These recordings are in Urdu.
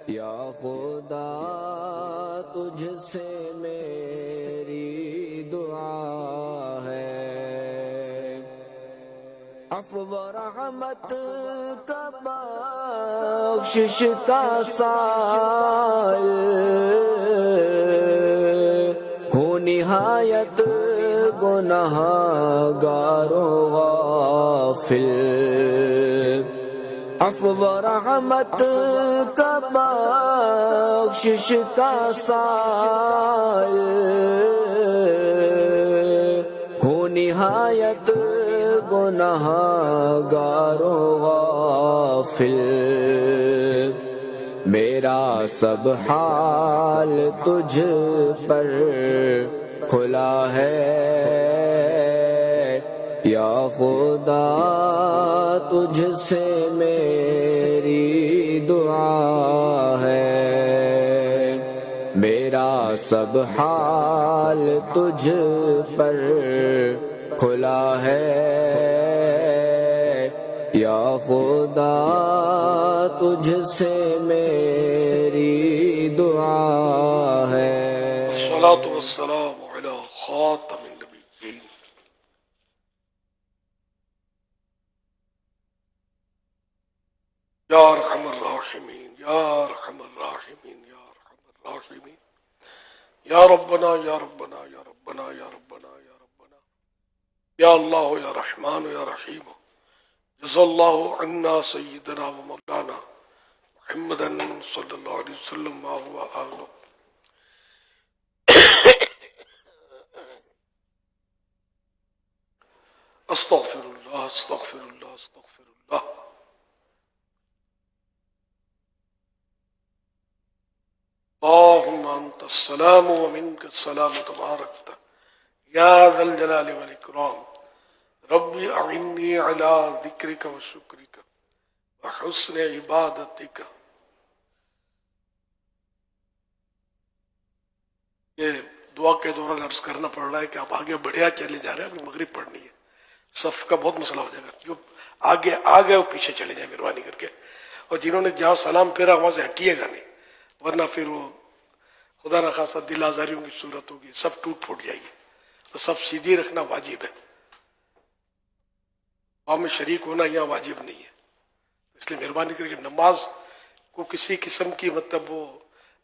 یا خدا تجھ سے میری دعا ہے، عفو و رحمت کا بخشش کا سائل ہوں، نہایت گنہگار و غافل، عفو و رحمت کا بخشش کا سائل ہوں، نہایت گنہگار و غافل، میرا سب حال تجھ پر کھلا ہے، یا خدا تجھ سے میری دعا ہے، میرا سب حال تجھ پر کھلا ہے، یا خدا تجھ سے میری دعا ہے۔ الصلاة والسلام علی خاتم النبیین۔ یا ارحم الراحمین، یا ارحم الراحمین، یا ارحم الراحمین، یا ربنا یا ربنا یا ربنا یا ربنا یا ربنا، یا اللہ یا رحمان یا رحیم، جزا اللہ عنا سیدنا و مولانا محمدا صلی اللہ علیہ وسلم ما هو آلہ۔ استغفر اللہ استغفر اللہ استغفر اللہ۔ اللہم انت السلام ومنک السلام تبارکت یا ذا الجلال والاکرام، ربی اعنی علی ذکرک و شکرک و حسن عبادتک۔ یہ دعا کے دوران عرض کرنا پڑ رہا ہے کہ آپ آگے بڑھیا چلے جا رہے ہیں، ابھی مغرب پڑھنی ہے، صف کا بہت مسئلہ ہو جائے گا، جو آگے آ گئے وہ پیچھے چلے جائیں مہربانی کر کے، اور جنہوں نے جہاں سلام پھیرا وہاں سے ہٹیے گا نہیں، ورنہ پھر وہ خدا نخواستہ دل آزاریوں کی صورت ہوگی، سب ٹوٹ پھوٹ جائے گی، اور سب سیدھی رکھنا واجب ہے، وہاں میں شریک ہونا یہاں واجب نہیں ہے، اس لیے مہربانی کر کے نماز کو کسی قسم کی مطلب وہ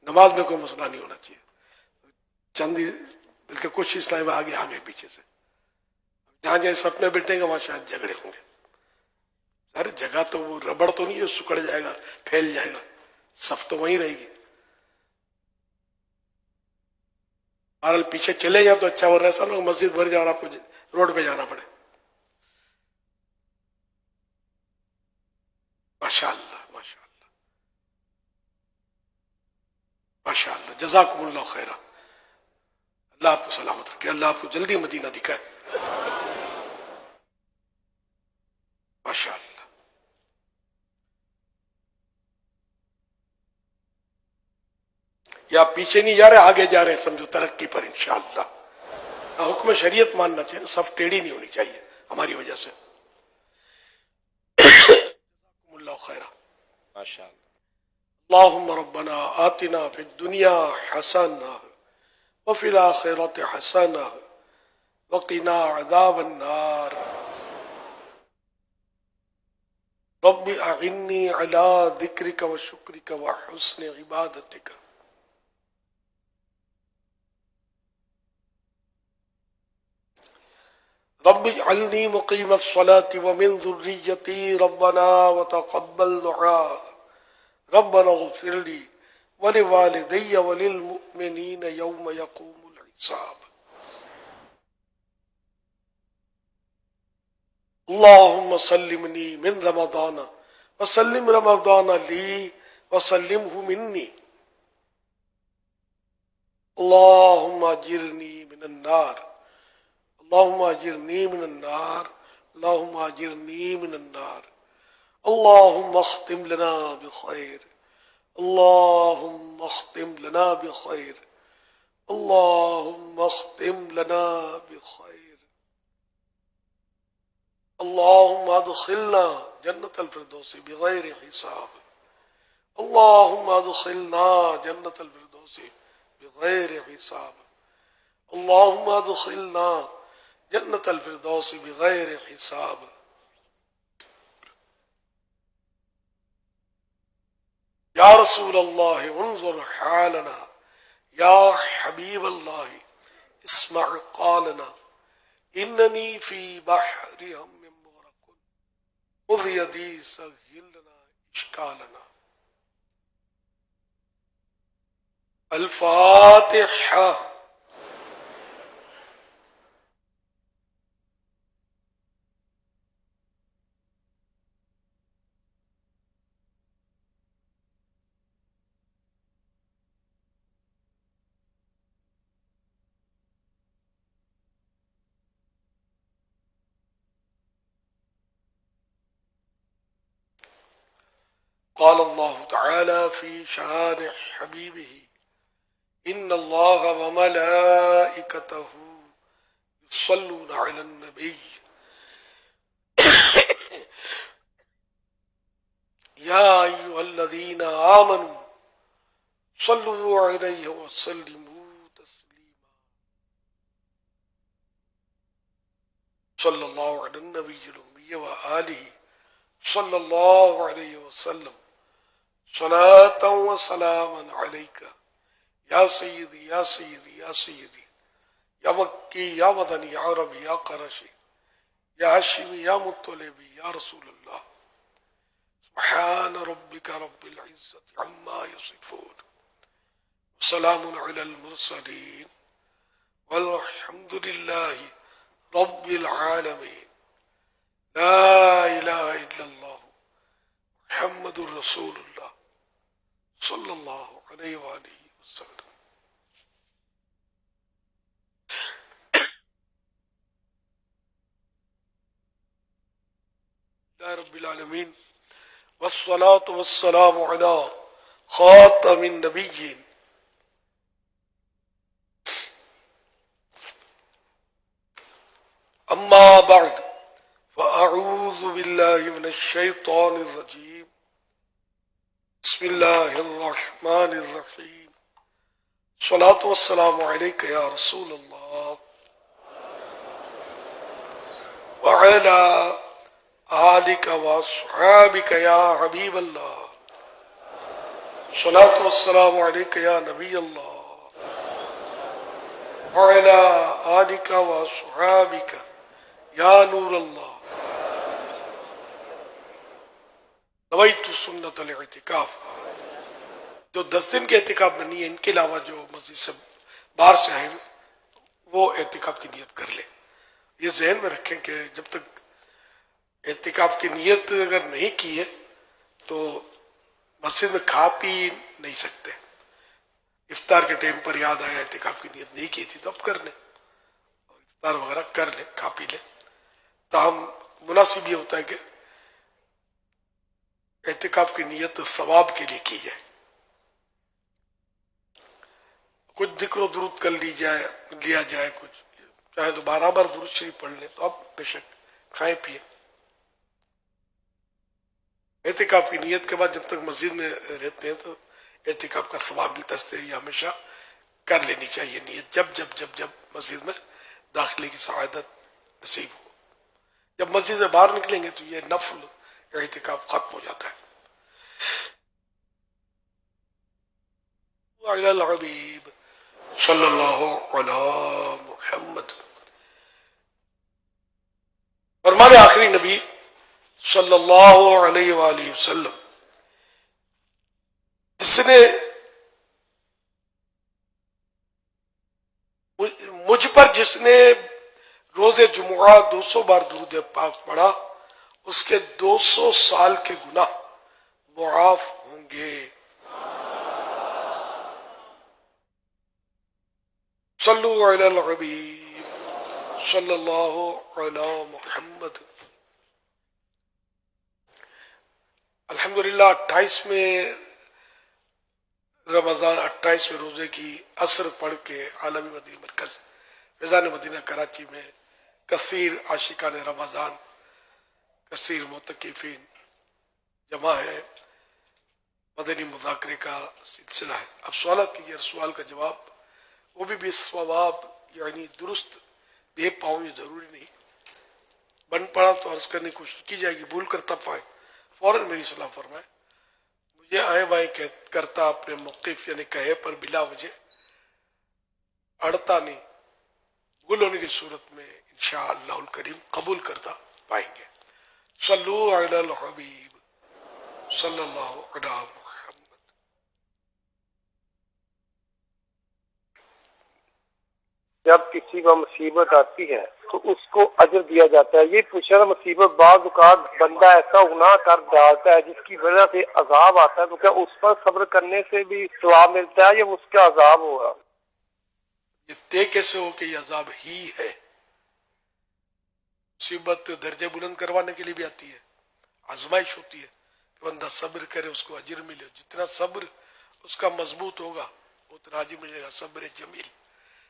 نماز میں کوئی مسئلہ نہیں ہونا چاہیے، چند بلکہ کچھ اسلام میں آگے آگے پیچھے سے، جہاں جہاں سب میں بیٹھیں گے وہاں شاید جھگڑے ہوں گے، ارے جگہ تو وہ ربڑ تو نہیں ہے سکڑ جائے گا پھیل جائے گا، صف تو وہیں رہے گی، بہرحال پیچھے چلے جائیں تو اچھا، ورنہ ایسا لوگ مسجد بھر جائے اور آپ کو روڈ پہ جانا پڑے۔ ماشاء اللہ ماشاء اللہ ماشاء اللہ، جزاکم اللہ خیرہ، اللہ آپ کو سلامت رکھے، اللہ آپ کو جلدی مدینہ دکھائے، ماشاء اللہ۔ یا پیچھے نہیں جا رہے آگے جا رہے ہیں، سمجھو ترقی پر انشاءاللہ، حکم شریعت ماننا چاہیے، صف ٹیڑھی نہیں ہونی چاہیے ہماری وجہ سے، جزاکم اللہ خیرہ، ماشاء اللہ۔ اللہم ربنا آتنا فی الدنیا حسنہ وفی الآخرۃ حسنہ وقنا عذاب النار، رب اعنی علی ذکرک و شکرک و حسن عبادتک۔ رب اجعلنی مقیم الصلاة ومن ذریتی ربنا وتقبل دعاء، ربنا اغفر لی ولوالدی وللمؤمنین یوم یقوم الحساب۔ اللہم سلمنی من رمضان وسلم رمضان لی وسلمہ منی، اللہم اجرنی من النار، اللہم اجرنی من النار، اللہم اجرنی من النار، اللہم اختم لنا بخیر، اللہم اختم لنا بخیر، اللہم اختم لنا بخیر، اللہم ادخلنا جنت الفردوس بغیر حساب، اللهم ادخلنا جنة الفردوس بغیر حساب، اللهم ادخلنا جنة الفردوس بغیر حساب. یا رسول اللہ انظر حالنا، یا حبیب اللہ اسمع قالنا، اننی فی بحر ہم مغرق، خذ یدی سہل لنا اشکالنا. الفاتحہ. قال اللہ تعالی فی شان حبیبہ ان اللہ وملائکتہ یصلون علی النبی یا ایھا الذین آمنوا صلوا علیہ وسلموا تسلیما. صلی اللہ علی النبی الأمی وآلہ صلی اللہ علیہ وسلم صلاۃ و سلاما علیک یا سیدی یا سیدی یا سیدی یا مکی یا مدنی یا عربی یا قرشی یا ہاشمی یا مطلبی یا رسول اللہ. سبحان ربک رب العزت عما یصفون وسلام علی المرسلین والحمد للہ رب العالمین. لا الہ الا اللہ محمد رسول اللہ صلی اللہ علیہ وآلہ وسلم. یا رب العالمین والصلاة والسلام علی خاتم النبیین. اما بعد فاعوذ باللہ من الشیطان الرجیم. بسم اللہ الرحمن الرحیم. الصلاة والسلام علیک یا رسول اللہ وعلی آلک واصحابک یا حبیب اللہ. الصلاة والسلام علیک یا نبی اللہ وعلی آلک واصحابک یا نور اللہ. نویت سنت الاعتکاف. جو 10 دن کے اعتکاف میں نہیں ہے، ان کے علاوہ جو مسجد سے باہر سے آئے وہ اعتکاف کی نیت کر لیں. یہ ذہن میں رکھیں کہ جب تک اعتکاف کی نیت اگر نہیں کی ہے تو مسجد میں کھا پی نہیں سکتے. افطار کے ٹائم پر یاد آیا اعتکاف کی نیت نہیں کی تھی تو اب کر لیں اور افطار وغیرہ کر لیں، کھا پی لیں. تاہم مناسب یہ ہوتا ہے کہ اعتکاف کی نیت ثواب کے لیے کی جائے. کچھ ذکر و درود کر لیا جائے، کچھ چاہے تو 12 بار درود شریف پڑھ لیں تو اب بے شک کھائیں پیئیں. اعتکاف کی نیت کے بعد جب تک مسجد میں رہتے ہیں تو اعتکاف کا ثواب ملتا ہے. یہ ہمیشہ کر لینی چاہیے نیت جب جب جب جب مسجد میں داخلے کی سعادت نصیب ہو. جب مسجد سے باہر نکلیں گے تو یہ نفل اعتکاف ختم ہو جاتا ہے. علی الحبیب صلی اللہ علی محمد. اور ہمارے آخری نبی صلی اللہ علیہ وآلہ وسلم جس نے مجھ پر جس نے روز جمعہ 200 بار درود پاک پڑھا اس کے 200 سال کے گناہ معاف ہوں گے. صلو علی الحبیب صلی اللہ علی محمد. الحمدللہ 28ویں رمضان 28ویں روزے کی عصر پڑھ کے عالمی مدنی مرکز فیضان مدینہ کراچی میں کثیر عاشقان رمضان، کثیر معتکفین جمع ہیں. مدنی مذاکرے کا سلسلہ ہے. اب سوالات کیجیے، سوال کا جواب وہ بھی ثواب یعنی درست دے پاؤں یہ ضروری نہیں، بن پڑا تو عرض کرنے کی کوشش کی جائے گی، بھول کر تب پائیں فوراً میری صلاح فرمائیں. مجھے آئیں بائیں کرتا اپنے موقف یعنی کہے پر بلا وجہ اڑتا نہیں، گل ہونے کی صورت میں انشاءاللہ الکریم قبول کرتا پائیں گے. صلو علی الحبیب صلی اللہ علی محمد. جب کسی کو مصیبت آتی ہے تو اس کو اجر دیا جاتا ہے. یہ پوچھا مصیبت بعض اوقات بندہ ایسا گناہ کر ڈالتا ہے جس کی وجہ سے عذاب آتا ہے، تو کیا اس پر صبر کرنے سے بھی ثواب ملتا ہے یا اس کا عذاب ہوگا؟ یہ طے کیسے ہو کہ یہ عذاب ہی ہے؟ مصیبت درجے بلند کروانے کے لیے بھی آتی ہے، آزمائش ہوتی ہے کہ بندہ صبر کرے اس کو اجر ملے. جتنا صبر اس کا مضبوط ہوگا اتنا اجر ملے گا.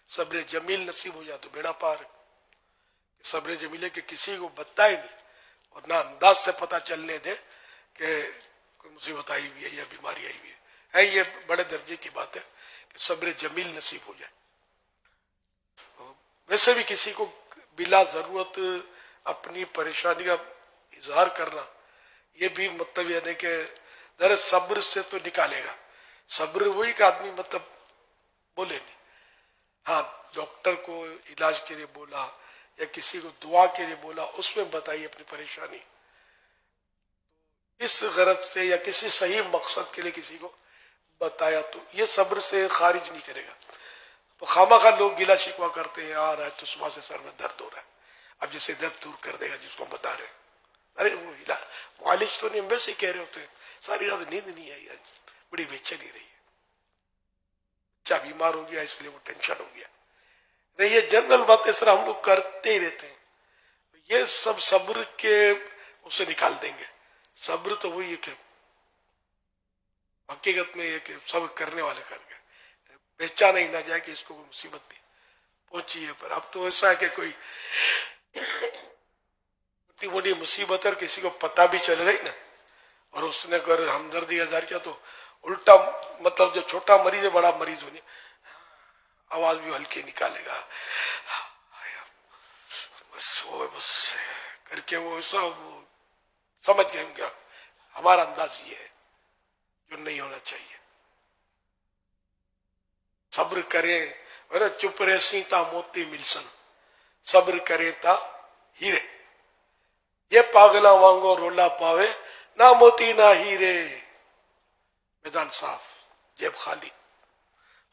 صبر جمیل نصیب ہو جائے تو بیڑا پار. صبر جمیل ہے کہ کسی کو بتائے نہیں اور نہ انداز سے پتہ چلنے دے کہ کوئی مصیبت آئی ہوئی ہے یا بیماری آئی ہوئی ہے. یہ بڑے درجے کی بات ہے کہ صبر جمیل نصیب ہو جائے. ویسے بھی کسی کو بلا ضرورت اپنی پریشانی کا اظہار کرنا یہ بھی مطلب یہ نہیں کہ ذرا صبر سے تو نکالے گا. صبر وہی کہ آدمی مطلب بولے نہیں، ہاں ڈاکٹر کو علاج کے لیے بولا یا کسی کو دعا کے لیے بولا، اس میں بتائی اپنی پریشانی، اس غرض سے یا کسی صحیح مقصد کے لیے کسی کو بتایا تو یہ صبر سے خارج نہیں کرے گا. تو خواہ لوگ گلا شکوا کرتے ہیں، آ رہا ہے تو صبح سے سر میں درد ہو رہا ہے، اب جسے درد دور کر دے گا جس کو ہم بتا رہے ہیں. ارے وہ معالج تو نہیں، ہم ویسے ہی کہہ رہے ہوتے ہیں ساری رات نیند نہیں آئی، آج بڑی بے چینی رہی ہے، بچہ بیمار ہو گیا اس لیے وہ ٹینشن ہو گیا. نہیں، یہ جنرل بات اس طرح ہم لوگ کرتے ہی رہتے ہیں. یہ سب صبر کے اسے نکال دیں گے. صبر تو وہی ہے کہ حقیقت میں یہ کہ صبر کرنے والے کر گئے، پہچانا ہی نہ جائے کہ اس کو کوئی مصیبت بھی پہنچی ہے. پر اب تو ایسا ہے کہ کوئی چھوٹی موٹی مصیبت ہے کسی کو پتہ بھی چل گئی نا اور اس نے اگر ہمدردی اظہار کیا تو الٹا مطلب جو چھوٹا مریض ہے بڑا مریض ہونے آواز بھی ہلکی نکالے گا، بس کر کے وہ ایسا وہ سمجھ گئے ہوں گے ہمارا انداز یہ ہے جو نہیں ہونا چاہیے. صبر کریں اور چپ رہی تا موتی ملسن، صبر کریں تا ہیرے. یہ پاگلا وانگو رولا پاوے نہ موتی نہ ہیرے. میدان صاف جیب خالی.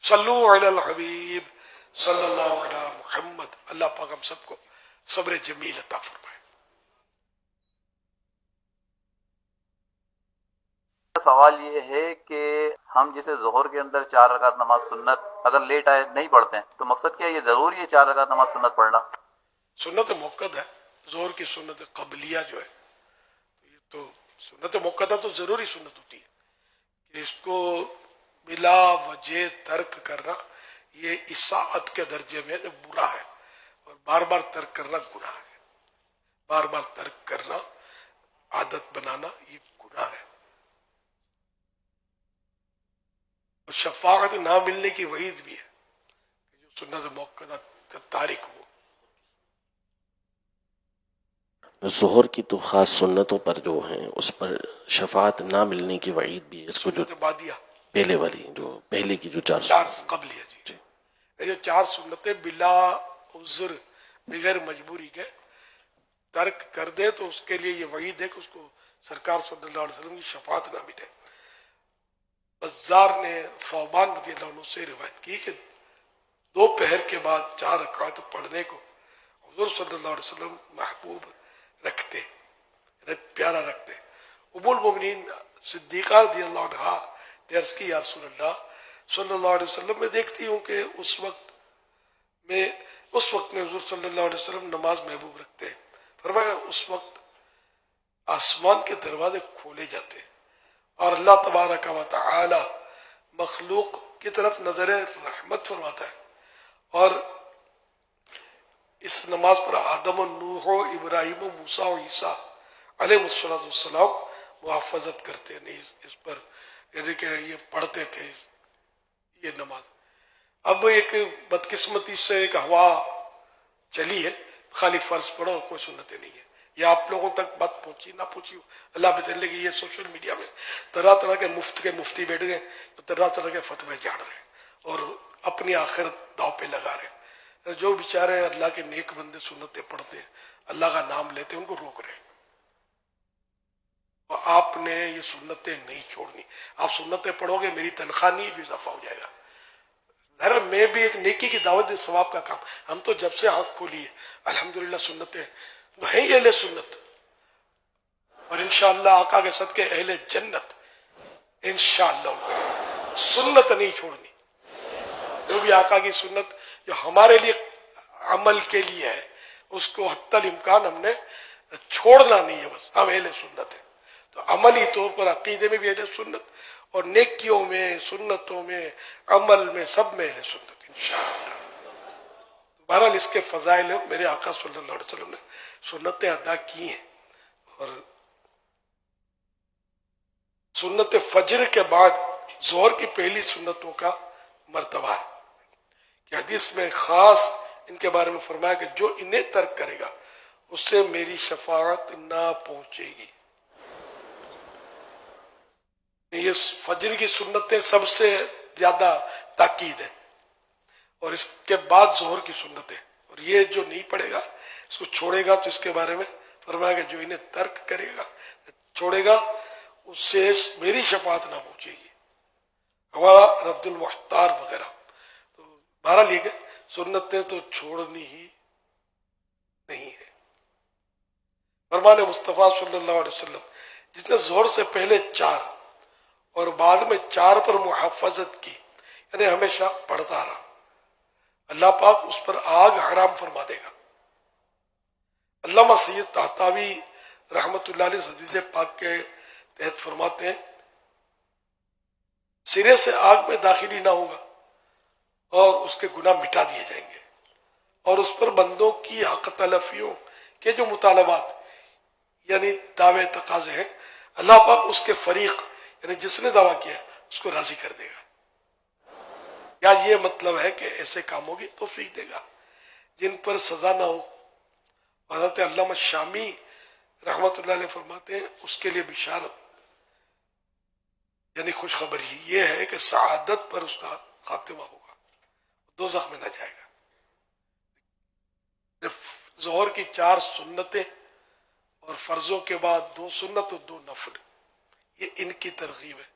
صلو علی الحبیب صلی اللہ علی محمد. اللہ پاک ہم سب کو صبر جمیل عطا فرمائے. سوال یہ ہے کہ ہم جسے ظہر کے اندر 4 رکعت نماز سنت اگر لیٹ آئے نہیں پڑھتے ہیں تو مقصد کیا یہ ضروری ہے 4 رکعت نماز سنت پڑھنا؟ سنت موقت ہے، ظہر کی سنت قبلیہ جو ہے یہ تو سنت موقتہ تو ضروری سنت ہوتی ہے کہ اس کو بلا وجہ ترک کرنا یہ اساءت کے درجے میں برا ہے، اور بار بار ترک کرنا گناہ ہے. بار بار ترک کرنا عادت بنانا یہ گناہ ہے. اور شفاعت نہ ملنے کی وعید بھی ہے کہ جو سنت موقتہ تارک ہو. ظہر کی تو خاص سنتوں پر جو ہیں اس پر شفاعت نہ ملنے کی وعید بھی ہے. اس کو جو سنت بادیہ پہلے والی جو پہلے کی جو 4 قبلیہ جی یہ جو 4 سنتیں بلا عذر بغیر مجبوری کے ترک کر دے تو اس کے لیے یہ وعید ہے کہ اس کو سرکار صلی اللہ علیہ وسلم کی شفاعت نہ ملے. بزار نے ثوبان رضی اللہ عنہ سے روایت کی کہ 2 پہر کے بعد 4 رکعت پڑھنے کو حضور صلی اللہ علیہ وسلم محبوب رکھتے، پیارا رکھتے. ام المؤمنین صدیقہ رضی اللہ عنہا نے عرض کی یا رسول اللہ صلی اللہ علیہ وسلم میں دیکھتی ہوں کہ اس وقت میں حضور صلی اللہ علیہ وسلم نماز محبوب رکھتے ہیں. فرمایا اس وقت آسمان کے دروازے کھولے جاتے اور اللہ تبارک و تعالی مخلوق کی طرف نظر رحمت فرماتا ہے، اور اس نماز پر آدم و نوح و ابراہیم و موسیٰ و عیسیٰ علیہ السلام محافظت کرتے ہیں. نہیں اس پر یعنی کہ یہ پڑھتے تھے یہ نماز. اب ایک بدقسمتی سے ایک ہوا چلی ہے، خالی فرض پڑھو، کوئی سنتیں نہیں ہے. یہ آپ لوگوں تک بات پہنچی نہ پہنچی اللہ پہ چلے گی. یہ سوشل میڈیا میں طرح طرح کے مفتی بیٹھ گئے، طرح طرح کے فتوے جھاڑ رہے ہیں اور اپنی آخرت داؤ پہ لگا رہے ہیں. جو بیچارے اللہ کے نیک بندے سنتیں پڑھتے ہیں، اللہ کا نام لیتے ہیں، ان کو روک رہے ہیں. اور آپ نے یہ سنتیں نہیں چھوڑنی. آپ سنتیں پڑھو گے، میری تنخواہ نہیں بھی اضافہ ہو جائے گا. ظاہر میں بھی ایک نیکی کی دعوت ثواب کا کام. ہم تو جب سے آنکھ کھولی ہے الحمدللہ سنتیں ہیں یہ اہل سنت، اور انشاءاللہ آقا کے صدقے اہل جنت انشاءاللہ. سنت نہیں چھوڑنی. جو بھی آقا کی سنت جو ہمارے لیے عمل کے لیے ہے اس کو حتی الامکان ہم نے چھوڑنا نہیں ہے. بس ہم اہل سنت ہیں. تو عملی طور پر عقیدے میں بھی اہل سنت، اور نیکیوں میں، سنتوں میں، عمل میں، سب میں اہل سنت انشاءاللہ. بہرحال اس کے فضائل ہیں. میرے آقا صلی اللہ علیہ وسلم نے سنتیں ادا کی ہیں. اور سنت فجر کے بعد ظہر کی پہلی سنتوں کا مرتبہ ہے کہ حدیث میں خاص ان کے بارے میں فرمایا کہ جو انہیں ترک کرے گا اس سے میری شفاعت نہ پہنچے گی. یہ فجر کی سنتیں سب سے زیادہ تاکید ہے، اور اس کے بعد ظہر کی سنتیں. اور یہ جو نہیں پڑھے گا، اس کو چھوڑے گا، تو اس کے بارے میں فرمایا کہ جو انہیں ترک کرے گا، چھوڑے گا، اس سے میری شفاعت نہ پہنچے گی. ہمارا رد المحتار وغیرہ. تو بہرحال یہ کہ سنتیں تو چھوڑنی ہی نہیں ہے. فرمان مصطفیٰ صلی اللہ علیہ وسلم جس نے ظہر سے پہلے 4 اور بعد میں 4 پر محافظت کی، یعنی ہمیشہ پڑھتا رہا، اللہ پاک اس پر آگ حرام فرما دے گا. علامہ سید طحطاوی رحمت اللہ علیہ حدیث پاک کے تحت فرماتے ہیں سرے سے آگ میں داخلی نہ ہوگا اور اس کے گناہ مٹا دیے جائیں گے، اور اس پر بندوں کی حق تلفیوں کے جو مطالبات یعنی دعوے تقاضے ہیں، اللہ پاک اس کے فریق یعنی جس نے دعویٰ کیا اس کو راضی کر دے گا. یا یہ مطلب ہے کہ ایسے کاموں کی توفیق دے گا جن پر سزا نہ ہو. حضرت علامہ شامی رحمت اللہ علیہ فرماتے ہیں اس کے لیے بشارت یعنی خوشخبری یہ ہے کہ سعادت پر اس کا خاتمہ ہوگا، دوزخ میں نہ جائے گا. ظہر کی 4 سنتیں اور فرضوں کے بعد 2 سنت اور 2 نفل، یہ ان کی ترغیب ہے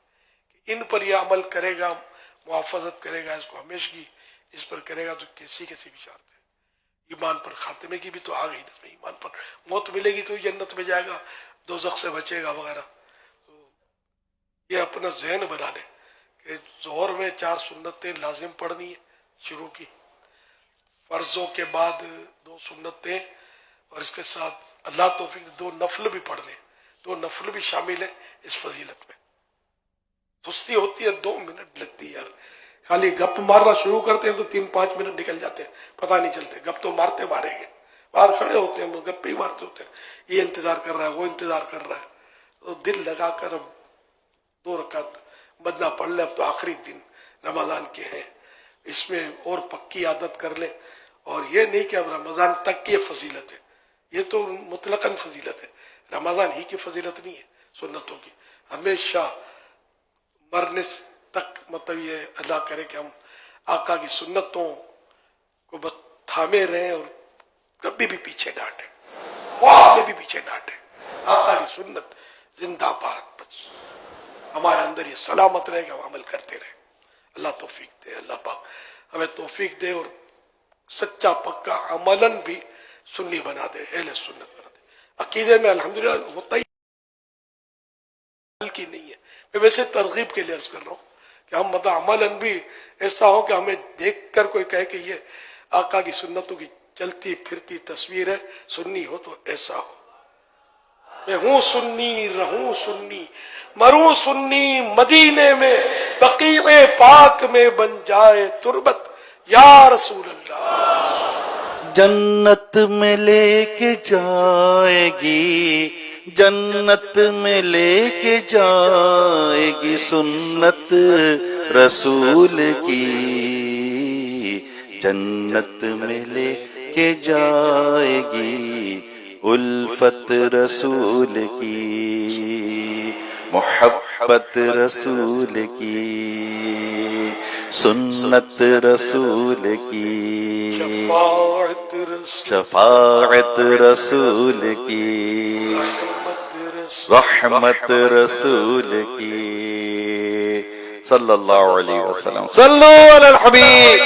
کہ ان پر یہ عمل کرے گا، محافظت کرے گا، اس کو ہمیشگی اس پر کرے گا تو کسی بشارت ہے. ایمان پر خاتمے کی بھی تو آ گئی، اس میں ایمان پر موت ملے گی تو جنت میں جائے گا، دوزخ سے بچے گا وغیرہ. تو یہ اپنا ذہن بنا لے کہ ظہر میں 4 سنتیں لازم پڑھنی ہے شروع کی، فرضوں کے بعد 2 سنتیں، اور اس کے ساتھ اللہ توفیق 2 نفل بھی پڑھ لیں. 2 نفل بھی شامل ہیں اس فضیلت میں. سستی ہوتی ہے، 2 منٹ لگتی ہے یار. خالی گپ مارنا شروع کرتے ہیں تو 3-5 منٹ نکل جاتے ہیں، پتہ نہیں چلتے. گپ تو مارتے ماریں گے، باہر کھڑے ہوتے ہیں گپ ہی مارتے ہوتے ہیں، یہ انتظار کر رہا ہے، وہ انتظار کر رہا ہے. تو دل لگا کر اب 2 رکعت بدلا پڑھ لے. اب تو آخری دن رمضان کے ہیں، اس میں اور پکی عادت کر لیں. اور یہ نہیں کہ اب رمضان تک کی فضیلت ہے، یہ تو مطلقاً فضیلت ہے، رمضان ہی کی فضیلت نہیں ہے. سنتوں کی ہمیشہ مرنے تک مطلب یہ اللہ کرے کہ ہم آقا کی سنتوں کو بس تھامے رہیں اور کبھی بھی پیچھے نہ ہٹیں، خواب میں بھی پیچھے نہ ہٹیں. آقا کی سنت زندہ باد. بس ہمارے اندر یہ سلامت رہے کہ ہم عمل کرتے رہیں. اللہ توفیق دے، اللہ پاک ہمیں توفیق دے اور سچا پکا عملاً بھی سنی بنا دے، اہل سنت بنا دے. عقیدے میں الحمدللہ ہوتا ہی کی نہیں ہے. میں ویسے ترغیب کے لیے عرض کر رہا ہوں کہ ہم مطلب عملاً بھی ایسا ہو کہ ہمیں دیکھ کر کوئی کہے کہ یہ آقا کی سنتوں کی چلتی پھرتی تصویر ہے، سنی ہو تو ایسا ہو. میں ہوں سنی، رہوں سنی، مروں سنی، مدینے میں بقیع پاک میں بن جائے تربت یا رسول اللہ. جنت میں لے کے جائے گی جنت میں لے کے جائے گی سنت رسول کی، جنت میں لے کے جائے گی الفت رسول کی، محبت رسول کی، سنت رسول کی، شفاعت رسول، شفاعت رسول کی، رحمت رسول کی، صلی اللہ علیہ وسلم، صلو علی الحبیب۔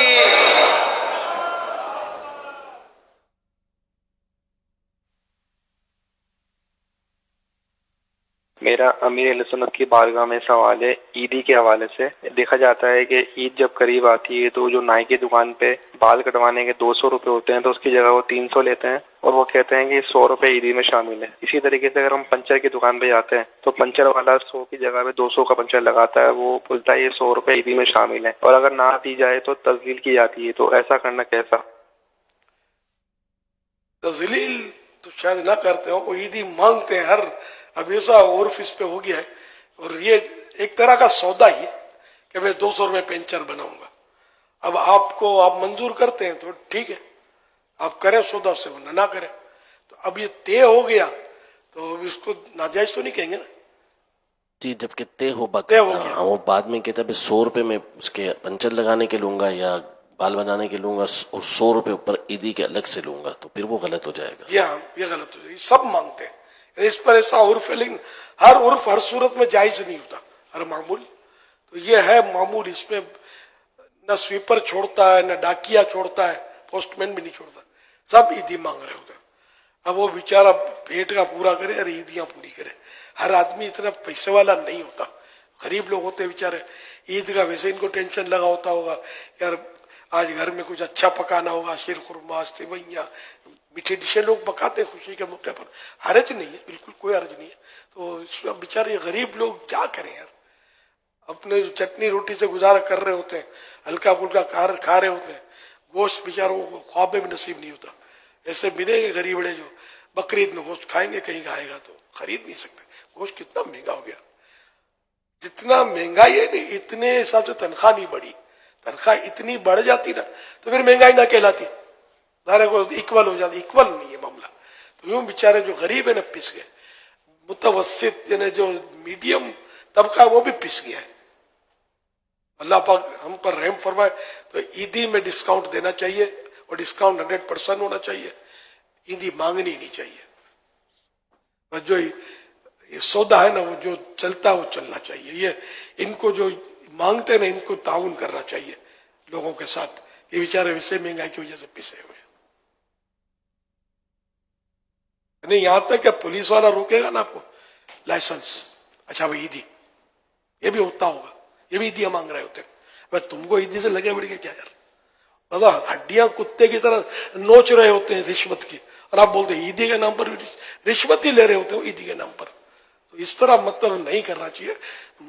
میرا امیر اہل سنت کی بارگاہ میں سوال ہے عیدی کے حوالے سے۔ دیکھا جاتا ہے کہ عید جب قریب آتی ہے تو جو نائی کی دکان پہ بال کٹوانے کے 200 روپے ہوتے ہیں تو اس کی جگہ وہ 300 لیتے ہیں اور وہ کہتے ہیں کہ 100 روپے عیدی میں شامل ہے۔ اسی طریقے سے اگر ہم پنچر کی دکان پہ جاتے ہیں تو پنچر والا 100 کی جگہ پہ 200 کا پنچر لگاتا ہے، وہ بولتا ہے یہ 100 روپے عیدی میں شامل ہے، اور اگر نہ دی جائے تو تذلیل کی جاتی ہے۔ تو ایسا کرنا کیسا؟ تذلیل تو شاید نہ کرتے ہوں، وہ عیدی مانگتے ہیں۔ اب ایسا عرف اس پہ ہو گیا ہے، اور یہ ایک طرح کا سودا ہی ہے کہ میں 200 روپے پینچر بناؤں گا۔ اب آپ منظور کرتے ہیں تو ٹھیک ہے، آپ کریں سودا، سے نہ کریں۔ تو اب یہ طے ہو گیا تو اب اس کو ناجائز تو نہیں کہیں گے نا جی، جب کہ طے ہو طے ہو گیا۔ وہ بعد میں کہتا ہے 100 روپے میں اس کے پنچر لگانے کے لوں گا یا بال بنانے کے لوں گا، اور 100 روپے اوپر عیدی کے الگ سے لوں گا، تو پھر وہ غلط ہو جائے گا۔ یہ ہاں، یہ غلط ہو جائے، سب مانگتے ہیں اس پر ایسا عرف ہے، لیکن ہر عرف ہر صورت میں جائز نہیں ہوتا، ہر معمول۔ تو یہ ہے معمول، اس میں نہ سویپر چھوڑتا ہے، نہ ڈاکیا چھوڑتا ہے، پوسٹ مین بھی نہیں چھوڑتا، سب عیدی مانگ رہے ہوتے ہیں۔ اب وہ بیچارہ پیٹ کا پورا کرے اور عیدیاں پوری کرے۔ ہر آدمی اتنا پیسے والا نہیں ہوتا، غریب لوگ ہوتے بیچارے، عید کا ویسے ان کو ٹینشن لگا ہوتا ہوگا، یار آج گھر میں کچھ اچھا پکانا ہوگا، شیر خرما، سیویاں، میٹھے ڈشیں لوگ پکاتے ہیں خوشی کے موقع پر، حرج نہیں ہے، بالکل کوئی حرج نہیں ہے۔ تو اس میں بیچارے غریب لوگ کیا کریں یار، اپنے چٹنی روٹی سے گزارا کر رہے ہوتے ہیں، ہلکا پھلکا کھا رہے ہوتے ہیں، گوشت بیچاروں کو خواب میں بھی نصیب نہیں ہوتا۔ ایسے ملیں گے غریبڑے جو بقرعید میں گوشت کھائیں گے، کہیں کھائے گا تو خرید نہیں سکتے۔ گوشت کتنا مہنگا ہو گیا، جتنا مہنگائی ہے نہیں اتنے حساب سے تنخواہ نہیں بڑھی، تنخواہ اتنی بڑھ جاتی نا تو پھر مہنگائی نہ کہلاتی، سارے کو ایکول ہو جاتی، ایکول نہیں ہے معاملہ۔ تو یوں بیچارے جو غریب ہے نا پس گئے، متوسط یعنی جو میڈیم طبقہ وہ بھی پس گیا ہے۔ اللہ پاک ہم پر رحم فرمائے۔ تو عیدی میں ڈسکاؤنٹ دینا چاہیے، اور ڈسکاؤنٹ 100% ہونا چاہیے، عیدی مانگنی نہیں چاہیے۔ اور جو یہ سودا ہے نا وہ جو چلتا ہے وہ چلنا چاہیے۔ یہ ان کو جو مانگتے ہیں نا ان کو تعاون کرنا چاہیے لوگوں کے ساتھ، یہ بیچارے ویسے مہنگائی کی وجہ سے پسے ہوئے۔ نہیں یہاں تک کہ پولیس والا روکے گا نا آپ کو، لائسنس، اچھا بھائی عیدی، یہ بھی ہوتا ہوگا، یہ بھی عیدیاں مانگ رہے ہوتے ہیں۔ بھائی تم کو عیدی سے لگے بڑھ کے کیا یار، مطلب ہڈیاں کتے کی طرح نوچ رہے ہوتے ہیں رشوت کی، اور آپ بولتے ہیں عیدی کے نام پر رشوت ہی لے رہے ہوتے ہیں عیدی کے نام پر۔ تو اس طرح مطلب نہیں کرنا چاہیے۔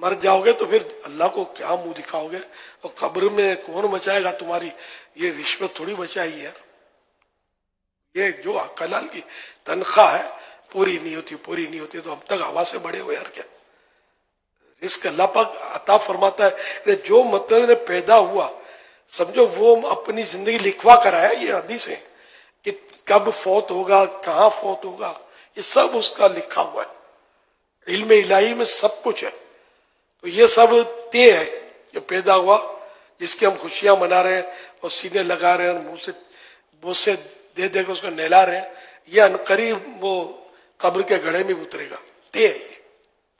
مر جاؤ گے تو پھر اللہ کو کیا منہ دکھاؤ گے، اور قبر میں کون بچائے گا تمہاری، یہ رشوت تھوڑی بچائے گی یار۔ یہ جو حلال کی تنخواہ ہے پوری نہیں ہوتی تو اب تک ہوا سے بڑے ہو یار، کیا رزق اللہ پاک عطا فرماتا ہے۔ جو مطلب پیدا ہوا سمجھو وہ اپنی زندگی لکھوا کر آیا، یہ حدیث ہے کہ کب فوت ہوگا، کہاں فوت ہوگا، یہ سب اس کا لکھا ہوا ہے، علم الہی میں سب کچھ ہے۔ تو یہ سب طے ہے، جو پیدا ہوا جس کی ہم خوشیاں منا رہے ہیں اور سینے لگا رہے ہیں، منہ سے بوسے دے دے کے اس کو نہلا رہے ہیں، یہ عنقریب وہ قبر کے گڑھے میں اترے گا، طے ہے یہ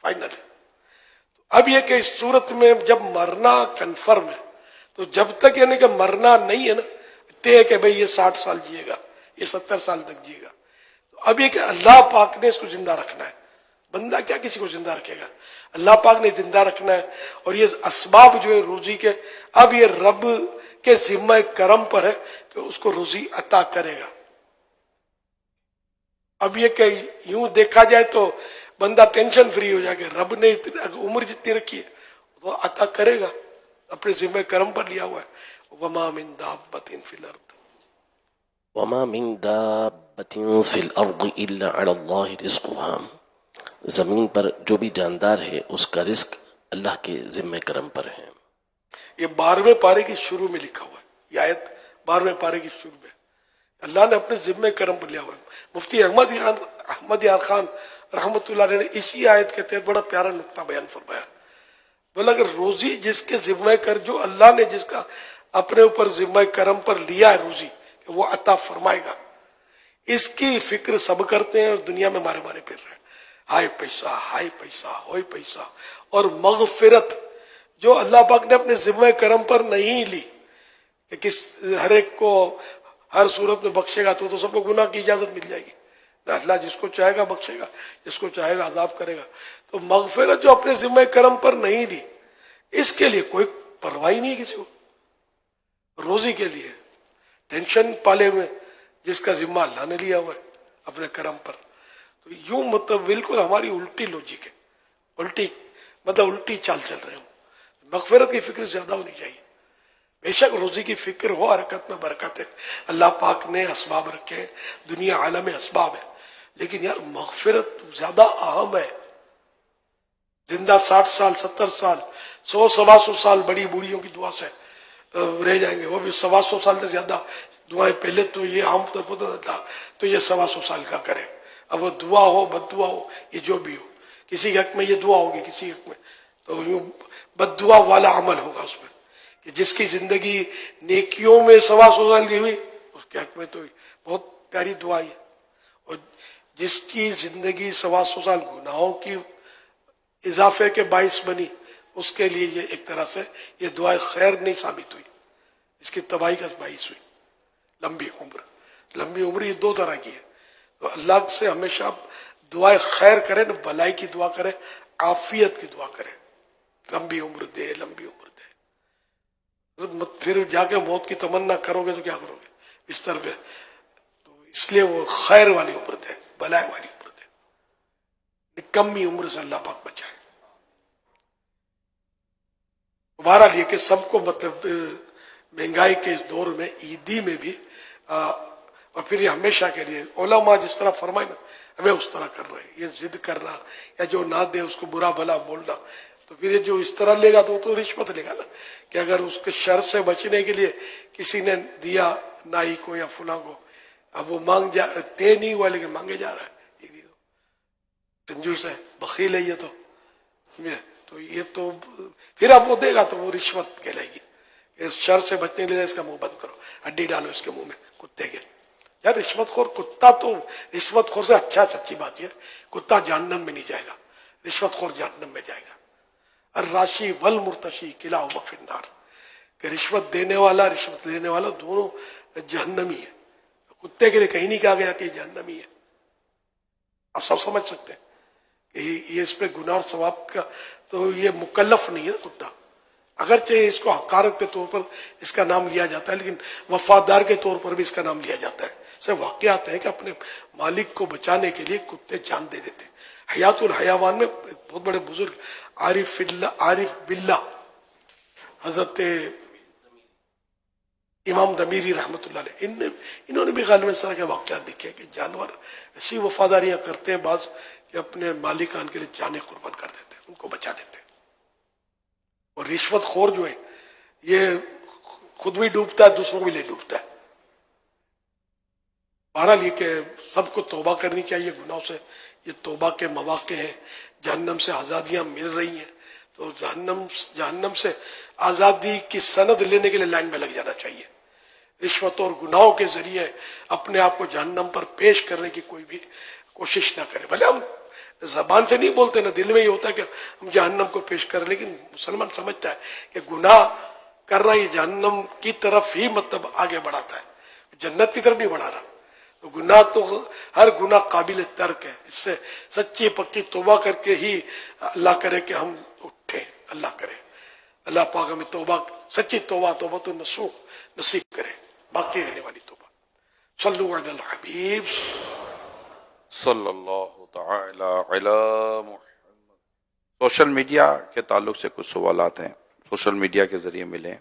فائنل ہے۔ اب یہ کہ اس صورت میں جب مرنا کنفرم ہے، تو جب تک یعنی کہ مرنا نہیں ہے نا، طے ہے کہ بھئی یہ 60 سال جیے گا، یہ 70 سال تک جیے گا، تو اب یہ کہ اللہ پاک نے اس کو زندہ رکھنا ہے، بندہ کیا کسی کو زندہ رکھے گا، اللہ پاک نے زندہ رکھنا ہے۔ اور یہ اسباب جو ہے روزی کے، اب یہ رب کے ذمہ کرم پر ہے کہ اس کو روزی عطا کرے گا۔ اب یہ کہ یوں دیکھا جائے تو بندہ ٹینشن فری ہو جائے گا، رب نے عمر جتنی رکھی ہے تو عطا کرے گا، اپنے ذمہ کرم پر لیا ہوا ہے۔ وما من دابۃ فی الارض وما من دابة في الأرض إلا على الله رزقها زمین پر جو بھی جاندار ہے اس کا رزق اللہ کے ذمہ کرم پر ہے. یہ 12ویں پارے کی شروع میں لکھا ہوا ہے، یہ آیت 12ویں پارے کی شروع میں اللہ نے اپنے ذمہ کرم پر لیا ہوا ہے. مفتی احمد یار خان رحمۃ اللہ علیہ نے اسی آیت کے تحت بڑا پیارا نقطہ بیان فرمایا. بولا کہ روزی جس کے ذمہ کر، جو اللہ نے جس کا اپنے اوپر ذمہ کرم پر لیا ہے روزی کہ وہ عطا فرمائے گا، اس کی فکر سب کرتے ہیں اور دنیا میں مارے مارے پھر رہے ہیں. ہائے پیسہ، ہائے پیسہ، ہوئے پیسہ. اور مغفرت جو اللہ پاک نے اپنے ذمہ کرم پر نہیں لی کہ ہر ایک کو ہر صورت میں بخشے گا، تو سب کو گناہ کی اجازت مل جائے گی. اللہ جس کو چاہے گا بخشے گا، جس کو چاہے گا عذاب کرے گا. تو مغفرت جو اپنے ذمہ کرم پر نہیں لی، اس کے لیے کوئی پرواہ نہیں ہے کسی کو. روزی کے لیے ٹینشن پالے ہوئے جس کا ذمہ اللہ نے لیا ہوا ہے اپنے کرم پر. تو یوں مطلب بالکل ہماری الٹی لوجک ہے، الٹی چال چل رہے ہوں. مغفرت کی فکر زیادہ ہونی چاہیے. بے شک روزی کی فکر ہو، حرکت میں برکت ہے، اللہ پاک نے اسباب رکھے، دنیا عالم اسباب ہے، لیکن یار مغفرت زیادہ اہم ہے. زندہ 60 سال 70 سال 100 125 سال بڑی بوڑھیوں کی دعا سے رہ جائیں گے، وہ بھی 125 سال سے زیادہ دعائیں. پہلے تو یہ عام طور پر ہوتا تھا تو یہ 125 سال کا کرے. اب وہ دعا ہو بد دعا ہو، یہ جو بھی ہو، کسی کے حق میں یہ دعا ہوگی، کسی حق میں تو یوں بد دعا والا عمل ہوگا اس میں، کہ جس کی زندگی نیکیوں میں 125 سال کی ہوئی اس کے حق میں تو بہت پیاری دعا ہے. اور جس کی زندگی 125 سال گناہوں کی اضافے کے باعث بنی، اس کے لیے یہ ایک طرح سے یہ دعائیں خیر نہیں ثابت ہوئی، اس کی تباہی کا باعث ہوئی. لمبی عمر یہ دو طرح کی ہے. تو اللہ سے ہمیشہ دعائیں خیر کرے، نہ بھلائی کی دعا کرے، عافیت کی دعا کرے. لمبی عمر دے، لمبی عمر دے. پھر جا کے موت کی تمنا کرو گے تو کیا کرو گے بستر پہ؟ تو اس لیے وہ خیر والی عمر دے، بھلائی والی عمر دے. نکمی عمر سے اللہ پاک بچائے. بہرحال یہ کہ سب کو مطلب مہنگائی کے اس دور میں عیدی میں بھی اور پھر یہ ہمیشہ کے لیے علماء جس طرح فرمائے نا ہمیں اس طرح کر رہے ہیں. یہ ضد کرنا یا جو نہ دے اس کو برا بھلا بولنا، تو پھر یہ جو اس طرح لے گا تو وہ تو رشوت لے گا نا. کہ اگر اس کے شر سے بچنے کے لیے کسی نے دیا نائی کو یا فلاں کو، اب وہ دے نہیں ہوا لیکن مانگے جا رہا ہے، یہ کنجوس ہے، بخیل ہے. یہ تو پھر اب وہ دے گا تو وہ رشوت کہلائے گی. اس شر سے بچنے کے لیے اس کا منہ بند کرو، ہڈی ڈالو اس کے منہ میں کتے کے. یار رشوت خور کتا تو رشوت خور سے اچھا سچی بات ہے، کتا جہنم میں نہیں جائے گا، رشوت خور جہنم میں جائے گا. الراشی والمرتشی کلاہما فی النار، کہ رشوت دینے والا رشوت لینے والا دونوں جہنمی ہے. کتے کے لیے کہیں نہیں کہا گیا کہ جہنمی ہے. آپ سب سمجھ سکتے ہیں کہ یہ اس پہ گناہ اور ثواب کا تو یہ مکلف نہیں ہے کتا. اگرچہ اس کو حقارت کے طور پر اس کا نام لیا جاتا ہے، لیکن وفادار کے طور پر بھی اس کا نام لیا جاتا ہے. سے واقعات ہے کہ اپنے مالک کو بچانے کے لیے کتے جان دے دیتے. حیات الحیوان میں بہت بڑے بزرگ عارف باللہ حضرت امام دمیری رحمۃ اللہ علیہ، انہوں نے بھی غالباً اس طرح کے واقعات دیکھے کہ جانور ایسی وفاداریاں کرتے ہیں بعض کہ اپنے مالکان کے لیے جانیں قربان کر دیتے ہیں، ان کو بچا دیتے ہیں. اور رشوت خور جو ہے یہ خود بھی ڈوبتا ہے، دوسروں بھی لے ڈوبتا ہے. بہرحال یہ کہ سب کو توبہ کرنی چاہیے گناہوں سے. یہ توبہ کے مواقع ہیں، جہنم سے آزادیاں مل رہی ہیں، تو جہنم سے آزادی کی سند لینے کے لیے لائن میں لگ جانا چاہیے. رشوت اور گناہوں کے ذریعے اپنے آپ کو جہنم پر پیش کرنے کی کوئی بھی کوشش نہ کرے. بھلے ہم زبان سے نہیں بولتے نا، دل میں یہ ہوتا ہے کہ ہم جہنم کو پیش کریں، لیکن مسلمان سمجھتا ہے کہ گناہ کرنا یہ جہنم کی طرف ہی مطلب آگے بڑھاتا ہے، جنت کی طرف نہیں بڑھا رہا. تو گناہ تو ہر گناہ قابل ترک ہے. اس سے سچی پکی توبہ کر کے ہی اللہ کرے کہ ہم اٹھیں. اللہ کرے اللہ پاک ہمیں توبہ، سچی توبہ تو نصیب کرے، باقی رہنے والی توبہ. صلو علی الحبیب صلی اللہ تعالی علی محمد. سوشل میڈیا کے تعلق سے کچھ سوالات ہیں، سوشل میڈیا کے ذریعے ملے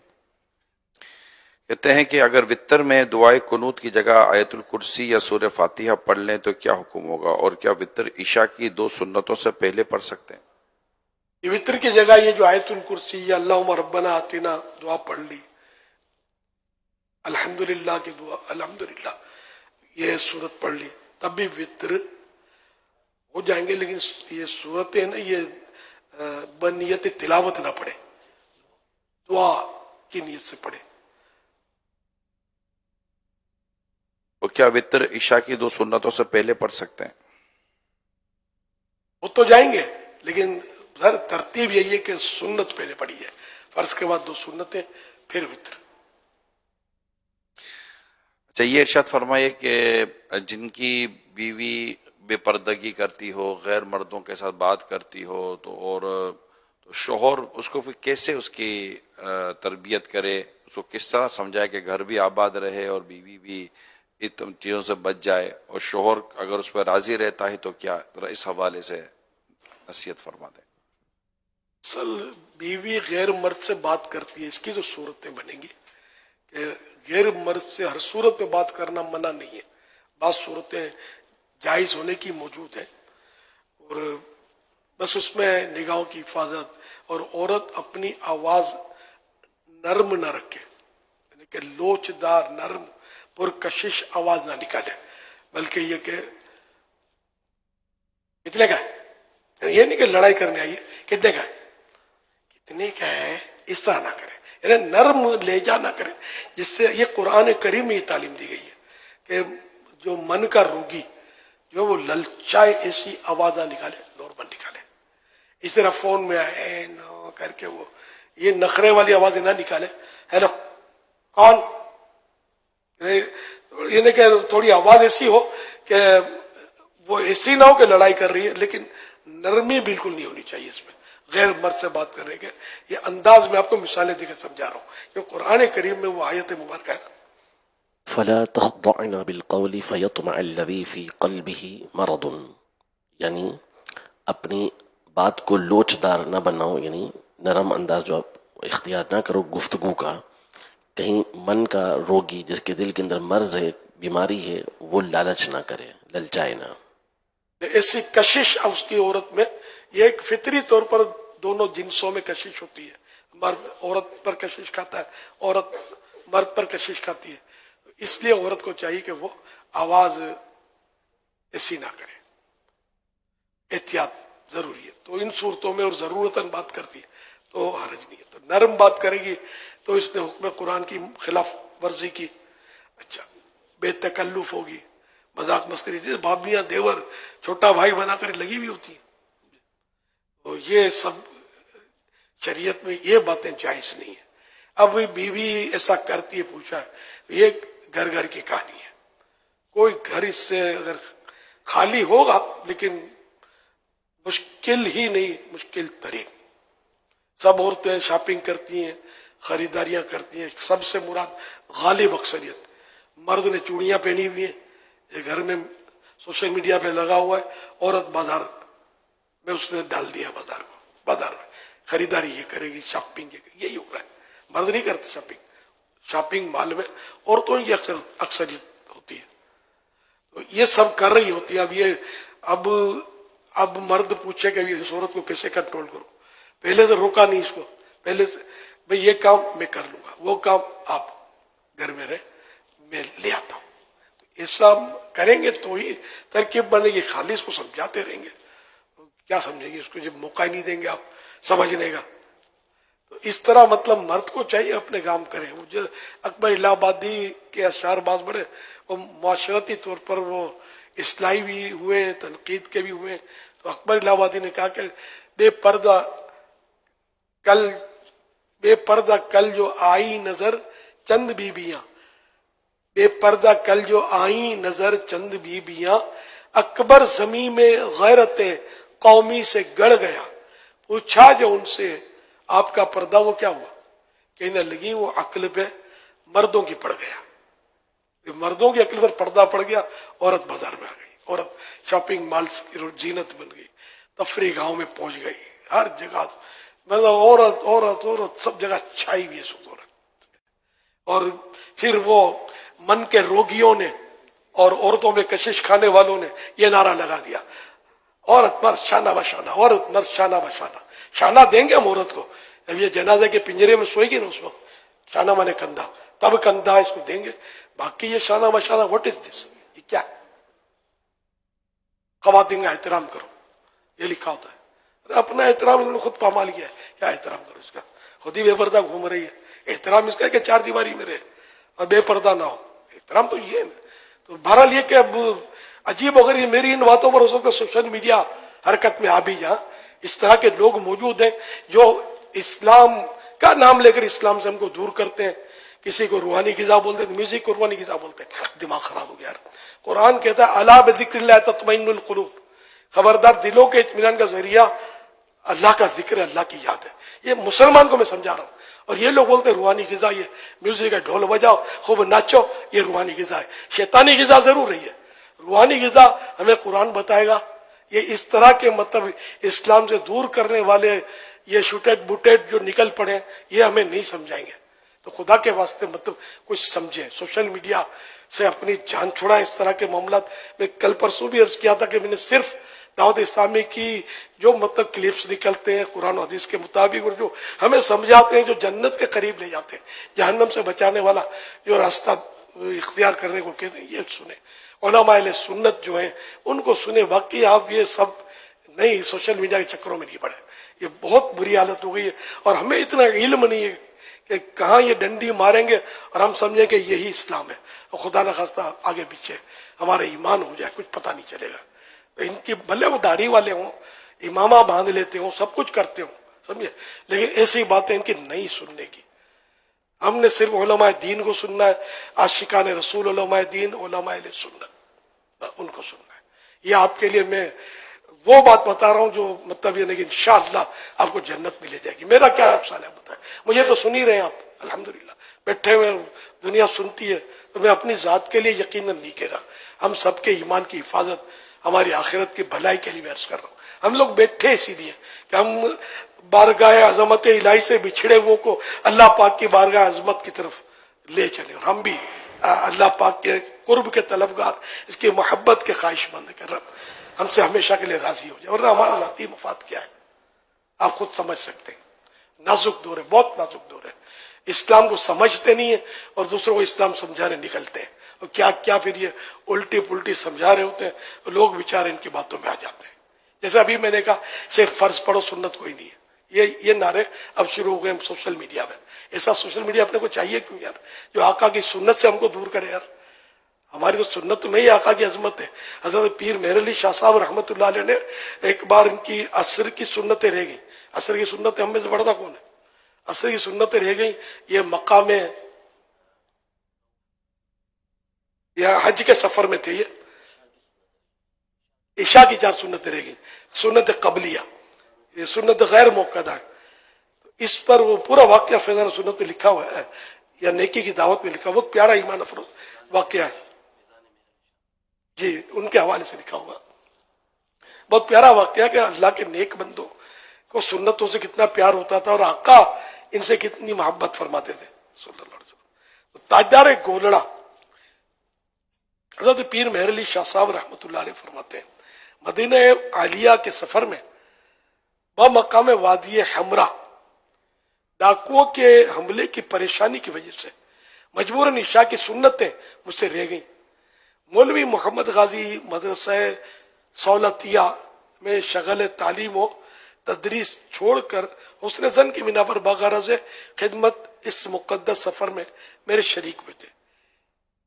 کہتے ہیں کہ اگر وطر میں دعائے قنوت کی جگہ آیت الکرسی یا سورہ فاتحہ پڑھ لیں تو کیا حکم ہوگا، اور کیا وطر عشاء کی 2 سنتوں سے پہلے پڑھ سکتے ہیں؟ یہ وطر کی جگہ یہ جو آیت الکرسی یا اللہم ربنا آتنا دعا پڑھ لی، الحمدللہ کی دعا الحمدللہ یہ صورت پڑھ لی، تب بھی وطر ہو جائیں گے، لیکن یہ صورتیں نا یہ بنیت تلاوت نہ پڑھے، دعا کی نیت سے پڑھے۔ اور کیا وطر عشاء کی 2 سنتوں سے پہلے پڑھ سکتے ہیں؟ وہ تو جائیں گے، لیکن ترتیب یہی ہے کہ سنت پہلے پڑھی ہے، فرض کے بعد 2 سنتیں پھر وطر۔ اچھا، یہ ارشاد فرمائیے کہ جن کی بیوی بے پردگی کرتی ہو، غیر مردوں کے ساتھ بات کرتی ہو، تو شوہر اس کو پھر کیسے اس کی تربیت کرے، اس کو کس طرح سمجھائے کہ گھر بھی آباد رہے اور بیوی بھی ان چیزوں سے بچ جائے، اور شوہر اگر اس پہ راضی رہتا ہے تو کیا، ذرا اس حوالے سے نصیحت فرما دیں۔ اصل بیوی غیر مرد سے بات کرتی ہے، اس کی جو صورتیں بنیں گی کہ غیر مرد سے ہر صورت میں بات کرنا منع نہیں ہے، بعض صورتیں جائز ہونے کی موجود ہیں، اور بس اس میں نگاہوں کی حفاظت، اور عورت اپنی آواز نرم نہ رکھے، یعنی کہ لوچدار نرم پرکشش آواز نہ نکالے، بلکہ یہ کہ کتنے کا ہے، یہ نہیں کہ لڑائی کرنے آئیے کتنے کا ہے، کتنے کا ہے، اس طرح نہ کرے، یعنی نرم لہجہ نہ کرے، جس سے یہ قرآن کریم میں یہ تعلیم دی گئی ہے کہ جو من کا روگی جو وہ للچائے ایسی آواز نہ نکالے، نارمل نکالے، اس طرح فون میں آئے نو کر کے وہ یہ نخرے والی آوازیں نہ نکالے، ہیلو کون، یعنی کہ تھوڑی آواز ایسی ہو کہ وہ ایسی نہ ہو کہ لڑائی کر رہی ہے، لیکن نرمی بالکل نہیں ہونی چاہیے اس میں، غیر مرد سے بات کرنے کے یہ انداز میں آپ کو مثالیں دے کر سمجھا رہا ہوں، کہ قرآن کریم میں وہ آیت مبارکہ ہے۔ فلا تخضعن بالقول فيطمع الذي في قلبه مرض، یعنی اپنی بات کو لوچدار نہ بناؤ، یعنی نرم انداز جو آپ اختیار نہ کرو گفتگو کا، کہیں من کا روگی جس کے دل کے اندر مرض ہے، بیماری ہے، وہ لالچ نہ کرے، للچائے نہ۔ ایسی کشش اس کی عورت میں، یہ ایک فطری طور پر دونوں جنسوں میں کشش ہوتی ہے، مرد عورت پر کشش کھاتا ہے، عورت مرد پر کشش کھاتی ہے، اس لیے عورت کو چاہیے کہ وہ آواز ایسی نہ کرے، احتیاط ضروری ہے۔ تو ان صورتوں میں اور ضرورتاً بات کرتی ہے تو حرج نہیں ہے، تو نرم بات کرے گی تو اس نے حکم قرآن کی خلاف ورزی کی، اچھا بے تکلف ہوگی، مذاق مسکری، جیسے بھابیاں دیور چھوٹا بھائی بنا کر لگی ہوئی ہوتی ہیں، تو یہ سب شریعت میں یہ باتیں جائز نہیں ہیں۔ اب بیوی ایسا کرتی ہے، پوچھا، یہ گھر گھر کی کہانی ہے، کوئی گھر اس سے اگر خالی ہوگا لیکن مشکل ہی نہیں، مشکل ترین، سب عورتیں شاپنگ کرتی ہیں، خریداریاں کرتی ہیں، سب سے مراد غالب اکثریت، مرد نے چوڑیاں پہنی ہوئی ہیں، یہ گھر میں سوشل میڈیا پہ لگا ہوا ہے، عورت بازار میں اس نے ڈال دیا، بازار میں خریداری یہ کرے گی، شاپنگ یہ کرے گی، یہی ہو رہا ہے، مرد نہیں کرتے شاپنگ مال میں عورتوں کی اکثریت ہوتی ہے، تو یہ سب کر رہی ہوتی ہے۔ اب مرد پوچھے کہ اس عورت کو کیسے کنٹرول کروں، پہلے سے روکا نہیں اس کو، پہلے سے بھئی یہ کام میں کر لوں گا، وہ کام آپ گھر میں رہے میں لے آتا ہوں، تو ایسا کریں گے تو ہی ترکیب بنے گی، خالی اس کو سمجھاتے رہیں گے کیا سمجھیں گے، اس کو جب موقع ہی نہیں دیں گے آپ سمجھنے کا، تو اس طرح مطلب مرد کو چاہیے اپنے کام کریں۔ مجھے اکبر الہ آبادی کے اشعار بعض بڑے وہ معاشرتی طور پر وہ اصلاحی بھی ہوئے، تنقید کے بھی ہوئے، تو اکبر الہ آبادی نے کہا کہ بے پردہ کل جو آئی نظر چند بیبیاں، بے پردہ کل جو آئی نظر چند بیبیاں، اکبر زمین میں غیرت قومی سے گڑ گیا، پوچھا جو ان سے آپ کا پردہ وہ کیا ہوا، کہنے لگی وہ عقل پہ مردوں کی پڑ گیا، مردوں کی عقل پر پردہ پڑ گیا، عورت بازار میں آ گئی، عورت شاپنگ مالز کی زینت بن گئی، تفریح گاہوں میں پہنچ گئی، ہر جگہ مطلب عورت سب جگہ چھائی ہوئی ہے، عورت اور پھر وہ من کے روگیوں نے اور عورتوں میں کشش کھانے والوں نے یہ نعرہ لگا دیا، عورت مرد شانہ بشانہ، عورت مرد شانہ بشانہ. شانہ دیں گے ہم عورت کو، جب یہ جنازے کے پنجرے میں سوئے گی نا اس وقت، شانہ مانے کندھا، تب کندھا اس کو دیں گے. باقی یہ شانہ بشانہ واٹ از دس، یہ کیا ہے؟ خواتین کا احترام کرو یہ لکھا ہوتا ہے. اپنا احترام انہوں نے خود پامال کیا ہے، کیا احترام کرو اس کا؟ خود ہی بے پردہ گھوم رہی ہے. احترام اس کا ہے کہ چار دیواری میں رہے اور بے پردہ نہ ہو. احترام تو یہ ہے نا. تو بہرحال یہ کہ اب عجیب، اگر یہ میری ان باتوں پر ہو سکتا ہے سوشل میڈیا حرکت میں آ بھی جہاں اس طرح کے لوگ موجود ہیں جو اسلام کا نام لے کر اسلام سے ہم کو دور کرتے ہیں. کسی کو روحانی غذا بولتے ہیں، میوزک کو روحانی غذا بولتے ہیں. دماغ خراب ہو گیا یار. قرآن کہتا ہے الا بذکر اللہ تطمئن القلوب، خبردار دلوں کے اطمینان کا ذریعہ اللہ کا ذکر، اللہ کی یاد ہے. یہ مسلمان کو میں سمجھا رہا ہوں. اور یہ لوگ بولتے ہیں روحانی غذا، یہ میوزک ہے، ڈھول بجاؤ، خوب ناچو، یہ روحانی غذا ہے. شیطانی غذا ضرور رہی ہے، روحانی غذا ہمیں قرآن بتائے گا. یہ اس طرح کے مطلب اسلام سے دور کرنے والے یہ شوٹیڈ بوٹیڈ جو نکل پڑے یہ ہمیں نہیں سمجھائیں گے. تو خدا کے واسطے مطلب کچھ سمجھیں. سوشل میڈیا سے اپنی جان چھوڑا اس طرح کے معاملات. میں کل پرسوں بھی عرض کیا تھا کہ میں نے صرف دعوت اسلامی کی جو مطلب کلپس نکلتے ہیں قرآن و حدیث کے مطابق اور جو ہمیں سمجھاتے ہیں، جو جنت کے قریب لے جاتے ہیں، جہنم سے بچانے والا جو راستہ اختیار کرنے کو کہتے ہیں، یہ سنیں. علماء اہل سنت جو ہیں ان کو سنیں. باقی آپ یہ سب نہیں سوشل میڈیا کے چکروں میں نہیں پڑے. یہ بہت بری حالت ہو گئی ہے اور ہمیں اتنا علم نہیں ہے کہ کہاں یہ ڈنڈی ماریں گے اور ہم سمجھیں کہ یہی اسلام ہے اور خدا نخواستہ آگے پیچھے ہمارا ایمان ہو جائے کچھ پتہ نہیں چلے گا. ان کی بھلے وہ داڑھی والے ہوں، امامہ باندھ لیتے ہوں، سب کچھ کرتے ہوں، سمجھے، لیکن ایسی باتیں ان کی نہیں سننے کی. ہم نے صرف علماء دین کو سننا ہے، عاشقان رسول علماء دین، علماء اہل سنت، ان کو سننا ہے. یہ آپ کے لیے میں وہ بات بتا رہا ہوں جو مطلب یہ نہیں کہ انشاءاللہ آپ کو جنت ملے جائے گی. میرا کیا نقصان ہے بتائیں؟ مجھے تو سن ہی رہے ہیں آپ، الحمدللہ بیٹھے ہوئے دنیا سنتی ہے. تو میں اپنی ذات کے لیے یقیناً نہیں کہہ رہا، ہم سب کے ایمان کی حفاظت، ہماری آخرت کی بھلائی کے لیے میں عرض کر رہا ہوں. ہم لوگ بیٹھے اسی لیے کہ ہم بارگاہ عظمت الہی سے بچھڑے ہوئے کو اللہ پاک کی بارگاہ عظمت کی طرف لے چلے، اور ہم بھی اللہ پاک کے قرب کے طلبگار، اس کی محبت کے خواہش مند کر رب ہم سے ہمیشہ کے لیے راضی ہو جائے. ورنہ ہمارا ذاتی مفاد کیا ہے آپ خود سمجھ سکتے ہیں. نازک دور ہے، بہت نازک دور ہے. اسلام کو سمجھتے نہیں ہیں اور دوسروں کو اسلام سمجھانے نکلتے ہیں، اور کیا کیا پھر یہ الٹی پلٹی سمجھا رہے ہوتے ہیں. لوگ بیچارے ان کی باتوں میں آ جاتے ہیں. جیسے ابھی میں نے کہا صرف فرض پڑھو سنت کوئی نہیں ہے، یہ نعرے اب شروع ہو گئے ہم سوشل میڈیا میں. ایسا سوشل میڈیا اپنے کو چاہیے کیوں یار، جو آقا کی سنت سے ہم کو دور کرے یار. ہماری تو سنت میں ہی آقا کی عظمت ہے. حضرت پیر مہر علی شاہ صاحب رحمۃ اللہ علیہ نے ایک بار ان کی عصر کی سنتیں رہ گئیں. عصر کی سنتیں ہم میں سے بڑھتا کون ہے؟ عصر کی سنتیں رہ گئیں. یہ مکہ میں یا حج کے سفر میں تھے، یہ عشاء کی 4 سنتیں رہ گئیں. سنت قبلیہ، یہ سنت غیر موقعہ ہے. اس پر وہ پورا واقعہ فیضان سنت میں لکھا ہوا ہے یا نیکی کی دعوت میں لکھا ہوا. بہت پیارا ایمان افروز واقعہ ہے جی، ان کے حوالے سے لکھا ہوا. بہت پیارا واقعہ کہ اللہ کے نیک بندوں کو سنتوں سے کتنا پیار ہوتا تھا اور آقا ان سے کتنی محبت فرماتے تھے صلی اللہ علیہ وسلم. تاجدار گولڑا حضرت پیر مہر علی شاہ صاحب رحمۃ اللہ علیہ فرماتے ہیں مدینہ عالیہ کے سفر میں بمقام وادی حمرا ڈاکوؤں کے حملے کی پریشانی کی وجہ سے مجبوراً عشاء کی سنتیں مجھ سے رہ گئیں. مولوی محمد غازی مدرسہ سولتیہ میں شغل تعلیم و تدریس چھوڑ کر حسن زن کی بنا پر بغرض خدمت اس مقدس سفر میں میرے شریک ہوئے تھے.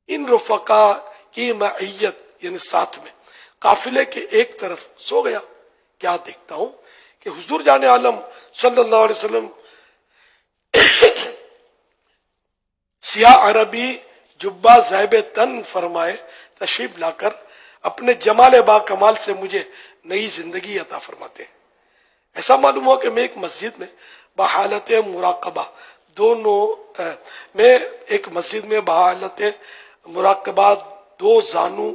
ان رفقا کی معیت یعنی ساتھ میں قافلے کے ایک طرف سو گیا. کیا دیکھتا ہوں کہ حضور جان عالم صلی اللہ علیہ وسلم سیاہ عربی جبہ زیب تن فرمائے تشریف لا کر اپنے جمال با کمال سے مجھے نئی زندگی عطا فرماتے ہیں. ایسا معلوم ہوا کہ میں ایک مسجد میں بحالت مراقبہ میں ایک مسجد میں بحالت مراقبہ 2 زانو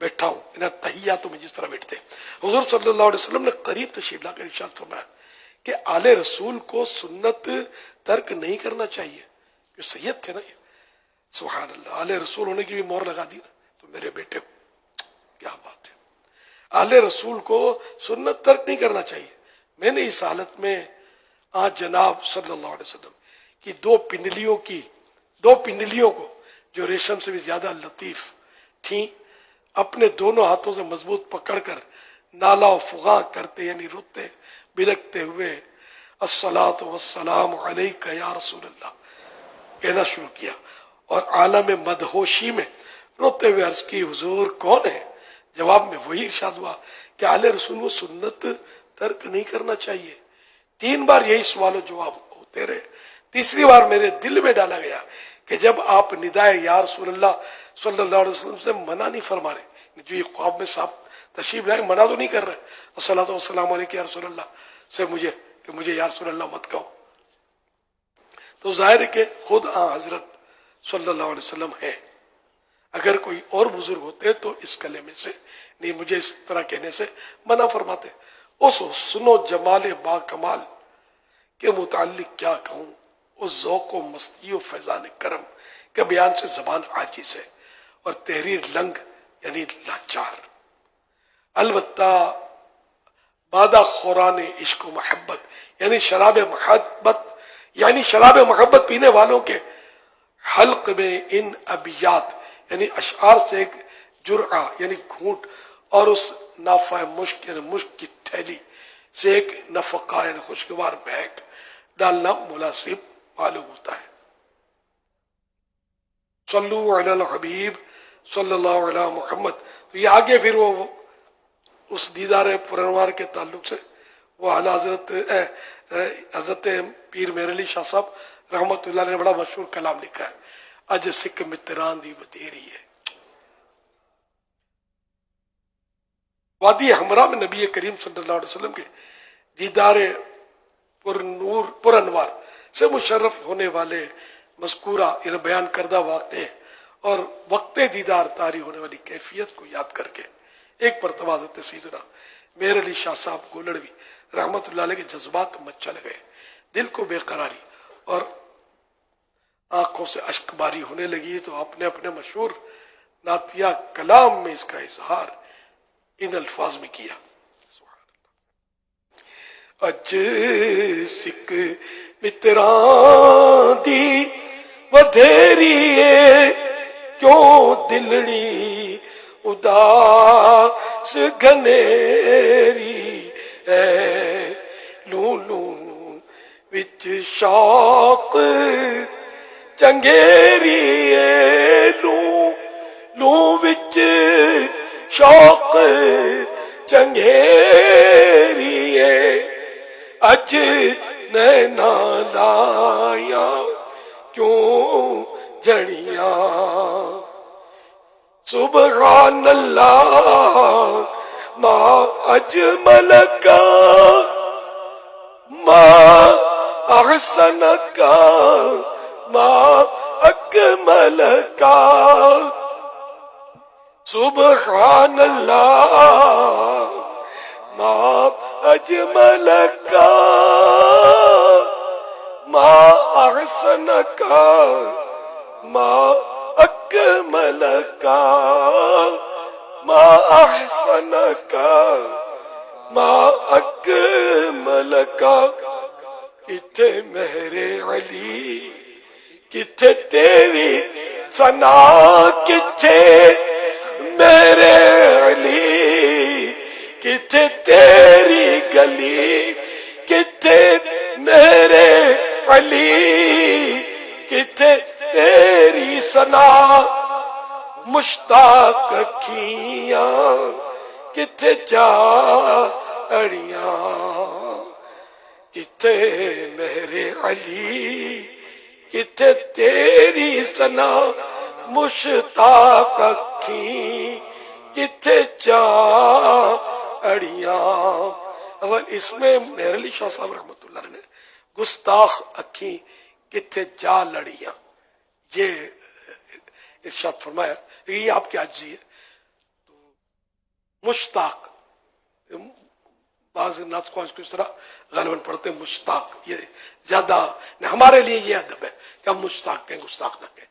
بیٹھا ہوں. انہیں تحیاتوں میں جس طرح بیٹھتے ہیں. حضور صلی اللہ علیہ وسلم نے قریب تشریف لا کر ارشاد فرمایا کہ آل رسول کو سنت ترک نہیں کرنا چاہیے. جو سید تھے نا، یہ سبحان اللہ، اہل رسول ہونے کی بھی مہر لگا دی نا، تو میرے بیٹے ہو، کیا بات ہے. اہل رسول کو سنت ترک نہیں کرنا چاہیے. میں نے اس حالت میں آج جناب صلی اللہ علیہ وسلم کی دو پنڈلیوں کو جو ریشم سے بھی زیادہ لطیف تھیں، اپنے دونوں ہاتھوں سے مضبوط پکڑ کر نالا و فغاں کرتے یعنی روتے بلکتے ہوئے الصلاۃ والسلام علیک یا رسول اللہ کہنا شروع کیا، اور عالم مدہوشی میں روتے ہوئے عرض کی حضور کون ہے؟ جواب میں وہی ارشاد ہوا کہ اہل رسول کو سنت ترک نہیں کرنا چاہیے. 3 بار یہی سوال و جواب ہوتے رہے. تیسری بار میرے دل میں ڈالا گیا کہ جب آپ ندائے یا رسول اللہ صلی اللہ علیہ وسلم سے منع نہیں فرما رہے، جو یہ خواب میں صاحب تشریف لائے منع تو نہیں کر رہے الصلاۃ والسلام علیک یا رسول اللہ سے مجھے یا رسول اللہ مت کہو، تو ظاہر ہے کہ خود حضرت صلی اللہ علیہ وسلم ہے. اگر کوئی اور بزرگ ہوتے تو اس کلمے سے نہیں، مجھے اس طرح کہنے سے منع فرماتے. اس حسن و جمال با کمال کے متعلق کیا کہوں، اس ذوق و مستی و فیضان کرم کے بیان سے زبان عاجز ہے اور تحریر لنگ یعنی لاچار. البتہ بادہ خوران عشق و محبت یعنی شراب محبت پینے والوں کے حلق میں ان ابیات یعنی اشعار سے ایک جرعہ یعنی گھونٹ اور اس نافع مشک یعنی مشک کی تھیلی سے ایک نفقہ یعنی خوشگوار مہک ڈالنا مناسب معلوم ہوتا ہے. صلو علی الحبیب صلی اللہ علیہ محمد. تو یہ آگے پھر وہ اس دیدار پرانوار کے تعلق سے وہ اعلیٰ حضرت پیر مہر علی شاہ صاحب رحمۃ اللہ نے بڑا مشہور کلام لکھا ہے، اج سکھ متران دی ودیری ہے. وادی ہمراہ میں نبی کریم صلی اللہ علیہ وسلم کے دیدار پر انوار سے مشرف ہونے والے مذکورہ یعنی بیان کردہ واقعے اور وقت دیدار طاری ہونے والی کیفیت کو یاد کر کے ایک مرتبہ حضرت سیدنا مہر علی شاہ صاحب گولڑوی رحمۃ اللہ علیہ کے جذبات مچل گئے. دل کو بے قراری اور آنکھوں سے اشک باری ہونے لگی تو آپ نے اپنے مشہور نعتیہ کلام میں اس کا اظہار ان الفاظ میں کیا. اج سکھ متران دی ودھیری کیوں دلڑی اداس گھنیری اے لولو وچ شوق چنگیری اے لو وچ شوق چنگیری اے اج نینا لایا کیوں جڑیاں سبحان اللہ ما اجمل کا ما احسن کا ما اکمل کا سبحان اللہ ما اجمل کا ما احسن کا ما اکمل کا ما احسن کا ما اکمل کا. کتھے مہر علی کتھے تیری ثنا کتھے میرے علی کتھے تیری گلی کتھے میرے علی کتھے تیری ثنا مشتاق اکھیاں کتھے جا اڑیاں کتھے مہر علی کتھے تیری ثنا مشتاق اکھیں کتھے جا اڑیاں. اس میں مہر علی شاہ صاحب رحمۃ اللہ نے گستاخ اکھیں کتھے جا لڑیاں یہ ارشاد فرمایا. یہ آپ کی عاجزی ہے. تو مشتاق بعض ناطقوں اس کو اس طرح غالباً پڑھتے ہیں مشتاق، یہ زیادہ ہمارے لیے یہ ادب ہے کہ ہم مشتاق کہیں گستاخ نہ کہیں.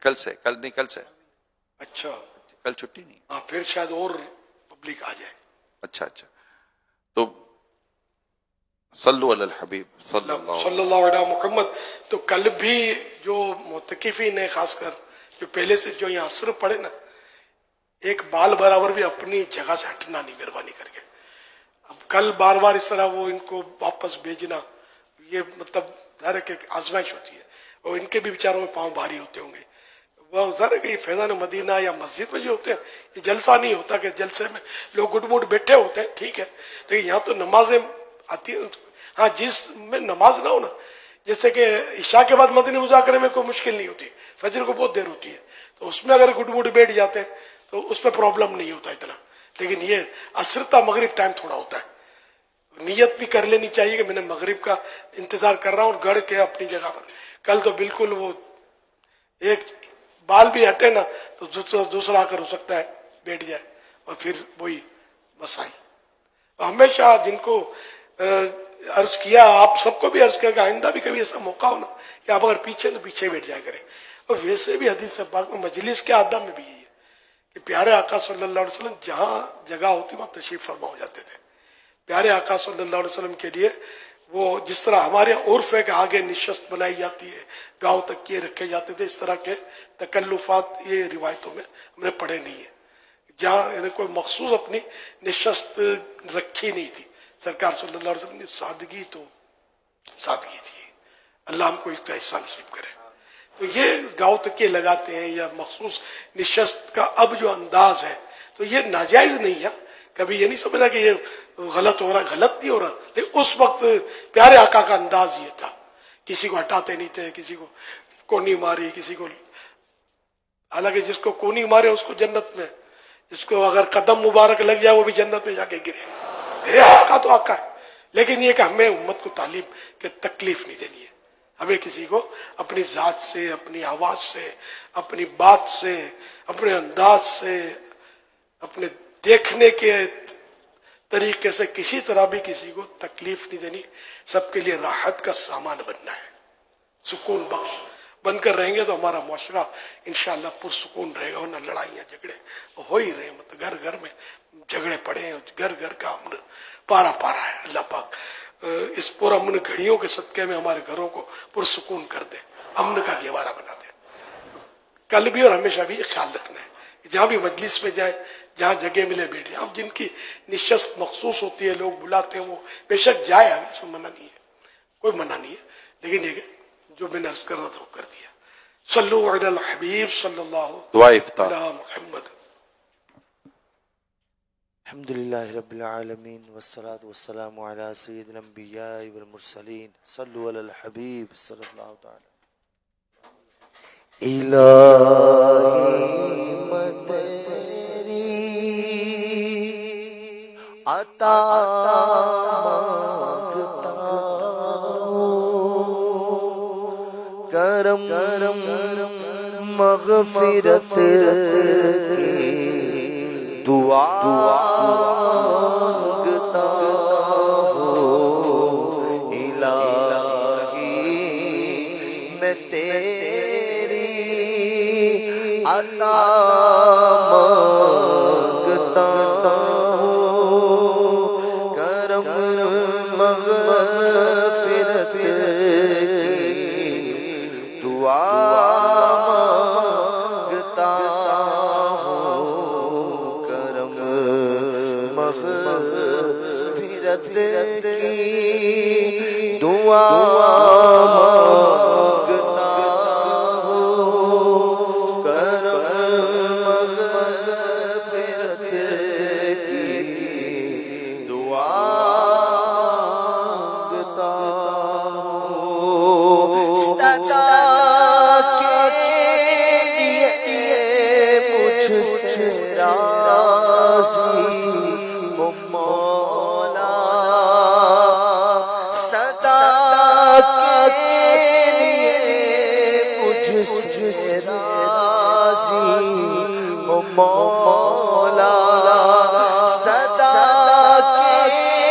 کل سے اچھا کل چھٹی نہیں. ہاں پھر شاید اور پبلک آ جائے. اچھا تو صلو علی الحبیب صلی اللہ علیہ محمد. تو کل بھی جو معتکفین ہیں خاص کر جو پہلے سے جو یہاں اثر پڑے نا، ایک بال برابر بھی اپنی جگہ سے ہٹنا نہیں مہربانی کر کے. اب کل بار بار اس طرح وہ ان کو واپس بھیجنا، یہ مطلب ظاہر ہے کہ آزمائش ہوتی ہے اور ان کے بھی بیچاروں میں پاؤں بھاری ہوتے ہوں گے. وہ ظاہر ہے کہ یہ فیضان مدینہ یا مسجد میں جو ہوتے ہیں یہ جلسہ نہیں ہوتا کہ جلسے میں لوگ گڈ موڈ بیٹھے ہوتے ہیں، ٹھیک ہے، لیکن یہاں تو نمازیں آتی ہیں. ہاں جس میں نماز نہ ہو نا، جیسے کہ عشاء کے بعد مدنی مذاکرے میں کوئی مشکل نہیں ہوتی، فجر کو بہت دیر ہوتی ہے، تو اس میں اگر گڈ موڈ بیٹھ جاتے ہیں تو اس میں پرابلم نہیں ہوتا اتنا. لیکن یہ عصر تا مغرب ٹائم تھوڑا ہوتا ہے. نیت بھی کر لینی چاہیے کہ میں نے مغرب کا انتظار کر رہا ہوں گڑھ کے اپنی جگہ پر. کل تو بالکل وہ ایک بال بھی ہٹے نا تو دوسرا آ کر ہو سکتا ہے بیٹھ جائے اور پھر وہی مسائل. ہمیشہ جن کو عرض کیا، آپ سب کو بھی عرض کیا کہ آئندہ بھی کبھی ایسا موقع ہو نا کہ آپ اگر پیچھے تو پیچھے بیٹھ جایا کریں. اور ویسے بھی حدیث پاک میں مجلس کے آداب میں بھی یہی ہے کہ پیارے آقا صلی اللہ علیہ وسلم جہاں جگہ ہوتی وہاں تشریف فرما ہو جاتے تھے. پیارے آقا صلی اللہ علیہ وسلم کے لیے وہ جس طرح ہمارے عرف ہے کہ آگے نشست بنائی جاتی ہے، گاؤں تک یہ رکھے جاتے تھے، اس طرح کے تکلفات یہ روایتوں میں ہم نے پڑھے نہیں ہیں. جہاں یعنی کوئی مخصوص اپنی نشست رکھی نہیں تھی. سرکار صلی اللہ علیہ وسلم کی سادگی تو سادگی تھی. اللہ ہم کو اس کا حصہ نصیب کرے. تو یہ گاؤں تک یہ لگاتے ہیں یا مخصوص نشست کا اب جو انداز ہے تو یہ ناجائز نہیں ہے. کبھی یہ نہیں سمجھنا کہ یہ غلط ہو رہا، غلط نہیں ہو رہا، لیکن اس وقت پیارے آقا کا انداز یہ تھا. کسی کو ہٹاتے نہیں تھے، کسی کو کونی ماری، کسی کو، حالانکہ جس کو کونی مارے اس کو جنت میں، جس کو اگر قدم مبارک لگ جائے وہ بھی جنت میں جا کے گرے. آقا تو آقا ہے. لیکن یہ کہ ہمیں امت کو تعلیم کہ تکلیف نہیں دینی ہے. ہمیں کسی کو اپنی ذات سے، اپنی آواز سے، اپنی بات سے، اپنے انداز سے، اپنے دیکھنے کے طریقے سے کسی طرح بھی کسی کو تکلیف نہیں دینی. سب کے لیے راحت کا سامان بننا ہے، سکون بخش بن کر رہیں گے تو ہمارا معاشرہ انشاءاللہ پرسکون رہے گا. ورنہ لڑائیاں جھگڑے ہو ہی رہے ہیں، مطلب گھر گھر میں جھگڑے پڑے ہیں، گھر گھر کا امن پارا پارا ہے. اللہ پاک اس پر امن گھڑیوں کے صدقے میں ہمارے گھروں کو پرسکون کر دے، امن کا گہوارہ بنا دے. کل بھی اور ہمیشہ بھی یہ خیال رکھنا ہے کہ جہاں بھی مجلس میں جائیں، جہاں جگہ ملے بیٹھے. اب جن کی نشست مخصوص ہوتی ہے، لوگ بلاتے ہیں، وہ بے شک جائے، اس میں منع نہیں ہے، کوئی منع نہیں ہے. لیکن یہ کہ جو میں نے عرض کرنا تھا وہ کر دیا. صلو علی الحبیب صلی اللہ علیہ محمد. الحمدللہ رب العالمین والصلاة والسلام علی سید الانبیاء والمرسلین. صلو علی الحبیب صلی اللہ تعالی. الہی تیری عطا مانگتا ہوں، کرم مغفرت کی دعا مانگتا ہوں. الہی میں تیری عطا مانگتا ہوں، کرم مغفرت کی دعا مانگتا ہوں، کرم مغفرت کی دعا مانگتا ہوں، کرم مغفرت کی دعا مانگتا ہوں. صدا کے لیے مجھ سے راضی ہو مولا، صدا کے لیے مجھ سے راضی ہو مولا، صدا کے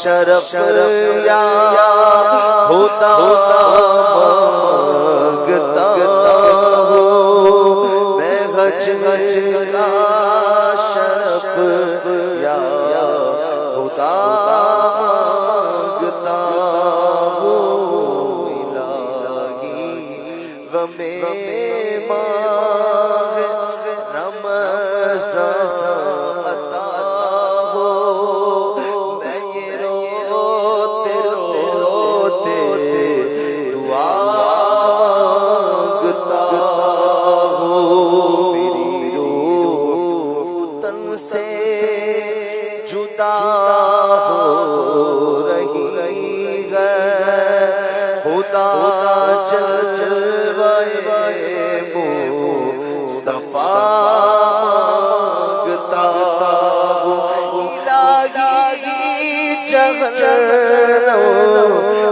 شرف یا خدا مانگتا ہوں میں حج کا شرف یا خدا مانگتا ہوں الہی غم ماہ رمضان عطا ہو میں یہ روتے روتے دعا مانگتا ہوں میری روح تن سے جدا ہو رہی ہے خدا جلوے مصطفیٰ مانگتا ہوں الہی جہنم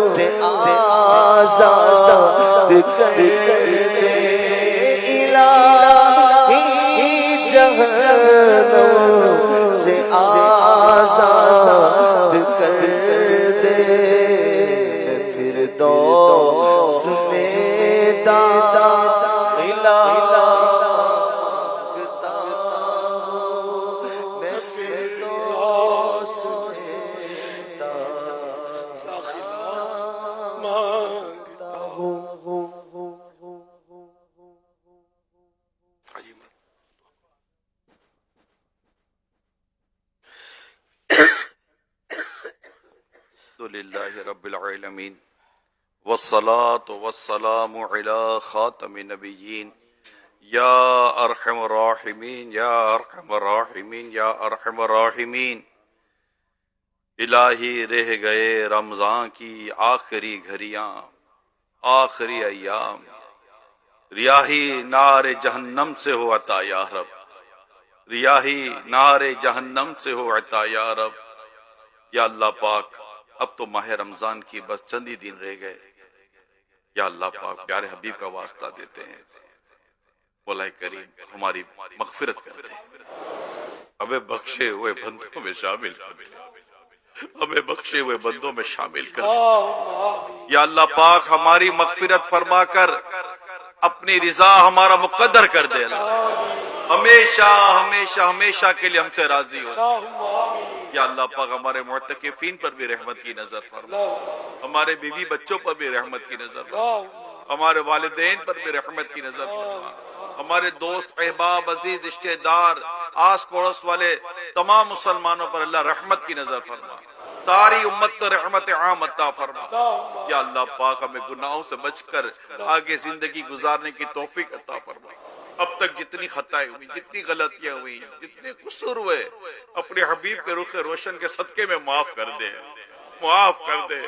سے آزاد کر دے الہی جہنم سے آزاد کر دے فردوس میں دادا مانگتا ہوں میں فردوس میں داخلہ مانگتا ہوں للہ رب العالمین والصلاة والسلام علی خاتم النبیین یا ارحم الراحمین یا ارحم الراحمین یا ارحم الراحمین الہی رہ گئے رمضان کی آخری گھڑیاں آخری ایام ریاحی نار جہنم سے ہو عطا یا رب ریاحی نار جہنم سے ہو عطا یا رب یا اللہ پاک اب تو ماہ رمضان کی بس چند ہی دن رہ گئے یا اللہ پاک پیارے حبیب کا واسطہ دیتے ہیں مولا کریم ہماری مغفرت کر دے ہمیں بخشے ہوئے بندوں میں شامل کر دے ہمیں بخشے ہوئے بندوں میں شامل کر دے یا اللہ پاک ہماری مغفرت فرما کر اپنی رضا ہمارا مقدر کر دے ہمیشہ ہمیشہ ہمیشہ کے لیے ہم سے راضی ہو یا اللہ پاک ہمارے معتکفین پر بھی رحمت کی نظر فرما ہمارے بیوی بچوں پر بھی رحمت کی نظر فرما ہمارے والدین پر بھی رحمت کی نظر فرما ہمارے دوست احباب عزیز رشتہ دار آس پڑوس والے تمام مسلمانوں پر اللہ رحمت کی نظر فرما ساری امت پر رحمت عام عطا فرما یا اللہ پاک ہمیں گناہوں سے بچ کر آگے زندگی گزارنے کی توفیق عطا فرما اب تک جتنی خطائیں ہوئی جتنی غلطیاں ہوئی جتنے قصور ہوئے اپنے حبیب کے رخ روشن کے صدقے میں معاف کر دے معاف کر دے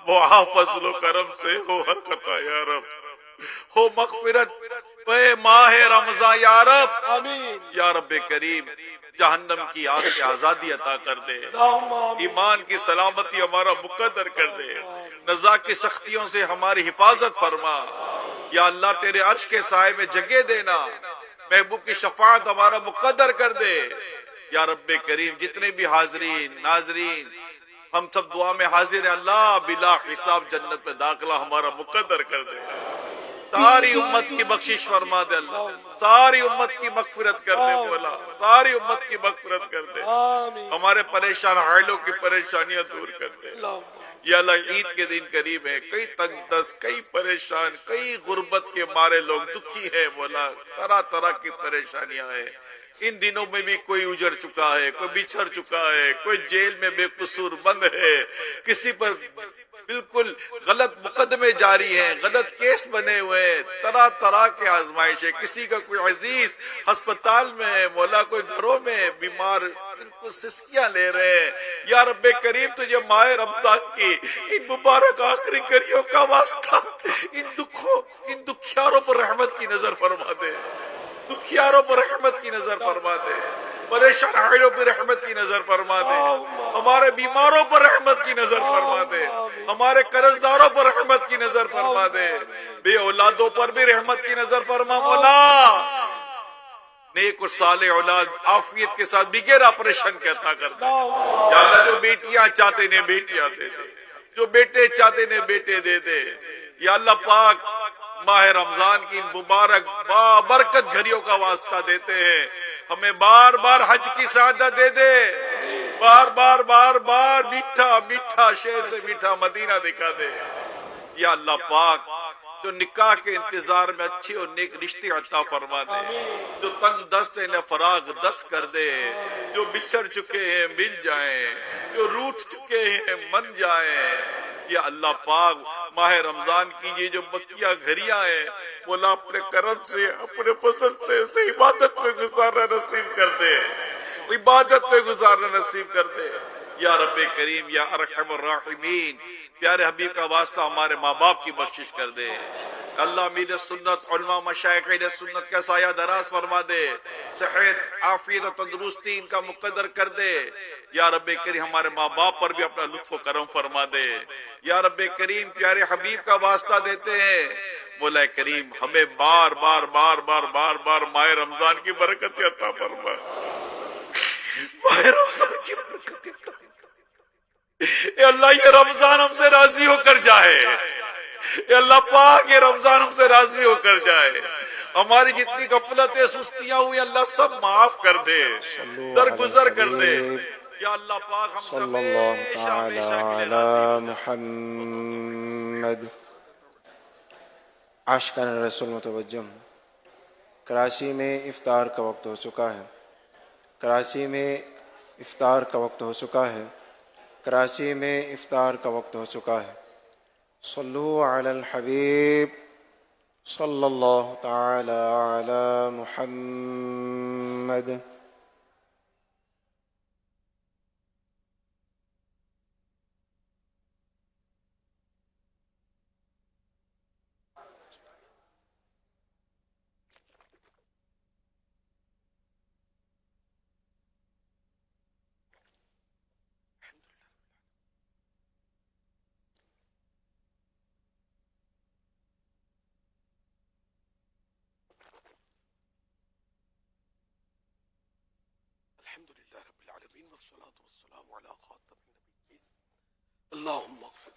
معاف فضل و کرم سے ہو ہر خطا یا رب ہو مغفرت پہ ماہ رمضان یا رب آمین یا رب کریم جہنم کی آگ سے آزادی عطا کر دے ایمان کی سلامتی ہمارا مقدر کر دے نزا کی سختیوں سے ہماری حفاظت فرما یا اللہ تیرے عرش کے سائے میں جگہ دینا محبوب کی شفاعت ہمارا مقدر کر دے یا رب کریم جتنے بھی حاضرین ناظرین ہم سب دعا میں حاضر ہیں اللہ بلا حساب جنت میں داخلہ ہمارا مقدر کر دے ساری امت کی بخشش فرما دے اللہ ساری امت کی مغفرت کر دے مولا ساری امت کی مغفرت کر دے ہمارے پریشان حائلوں کی پریشانیاں دور کر دے یا اللہ عید کے دن قریب ہے کئی تنگ دست کئی پریشان کئی غربت کے مارے لوگ دکھی ہیں مولا طرح طرح کی پریشانیاں ہیں ان دنوں میں بھی کوئی اجڑ چکا ہے کوئی بچھڑ چکا ہے کوئی جیل میں بے قصور بند ہے کسی پر بالکل غلط مقدمے جاری ہیں غلط کیس بنے ہوئے ہیں طرح طرح کے آزمائش ہے کسی کا کوئی عزیز ہسپتال میں ہے مولا کوئی گھروں میں بیمار بالکل سسکیاں لے رہے ہیں یا رب کریم تجھے ماہ رمضان کی ان مبارک آخری کڑیوں کا واسطہ ان دکھیاروں پر رحمت کی نظر فرما دے دکھیاروں پر رحمت کی نظر فرما دے پریشان حائلوں پر رحمت کی نظر فرما دے ہمارے بیماروں پر رحمت کی نظر فرما دے ہمارے قرضداروں پر رحمت کی نظر فرما دے بے اولادوں پر بھی رحمت کی نظر فرما مولا نیک اور صالح اولاد عافیت کے ساتھ بغیر آپریشن کے عطا کر دے یا اللہ جو بیٹیاں چاہتے انہیں بیٹیاں دے دے جو بیٹے چاہتے انہیں بیٹے دے دے یا اللہ پاک ماہ رمضان کی مبارک بابرکت گھڑیوں کا واسطہ دیتے ہیں ہمیں بار بار حج کی سعادت دے دے بار بار بار بار میٹھا میٹھا شہر سے میٹھا مدینہ دکھا دے یا اللہ پاک جو نکاح کے انتظار میں اچھے اور نیک رشتے عطا فرما دے جو تنگ دست انہیں فراغ دست کر دے جو بچھڑ چکے ہیں مل جائیں جو روٹھ چکے ہیں من جائیں یا اللہ پاک ماہ رمضان کی یہ جو مکیہ گھڑیاں ہیں مولا اپنے کرم سے اپنے فضل سے اسے عبادت میں گزارنا نصیب کر دے عبادت میں گزارنا نصیب کر دے یا رب کریم یا ارحم الراحمین پیارے حبیب کا واسطہ ہمارے ماں باپ کی بخشش کر دے اللہ امیر سنت علماء مشائخ اہل سنت کا سایہ دراز فرما دے صحت عافیت و تندرستی ان کا مقدر کر دے یا رب کریم ہمارے ماں باپ پر بھی اپنا لطف و کرم فرما دے یا رب کریم پیارے حبیب کا واسطہ دیتے ہیں مولا کریم ہمیں بار بار بار بار بار بار ماہ رمضان کی برکت عطا فرما ماہ رمضان کی برکت عطا اے اللہ یہ رمضان ہم سے راضی ہو کر جائے اے اللہ پاک یہ رمضان ہم سے راضی ہو کر جائے ہماری جتنی غفلتیں سستیاں ہوئی اللہ سب معاف کر دے درگزر کر دے یا اللہ پاک ہم سے ہمیشہ ہمیشہ کے لیے راضی محمد عاشقان رسول متوجہ کراچی میں افطار کا وقت ہو چکا ہے کراچی میں افطار کا وقت ہو چکا ہے کراچی میں افطار کا وقت ہو چکا ہے صلو علی الحبیب صلی اللہ تعالی علی محمد الحمدللہ رب العالمین والصلاة والسلام علی خاتم النبیین اللہم اغفر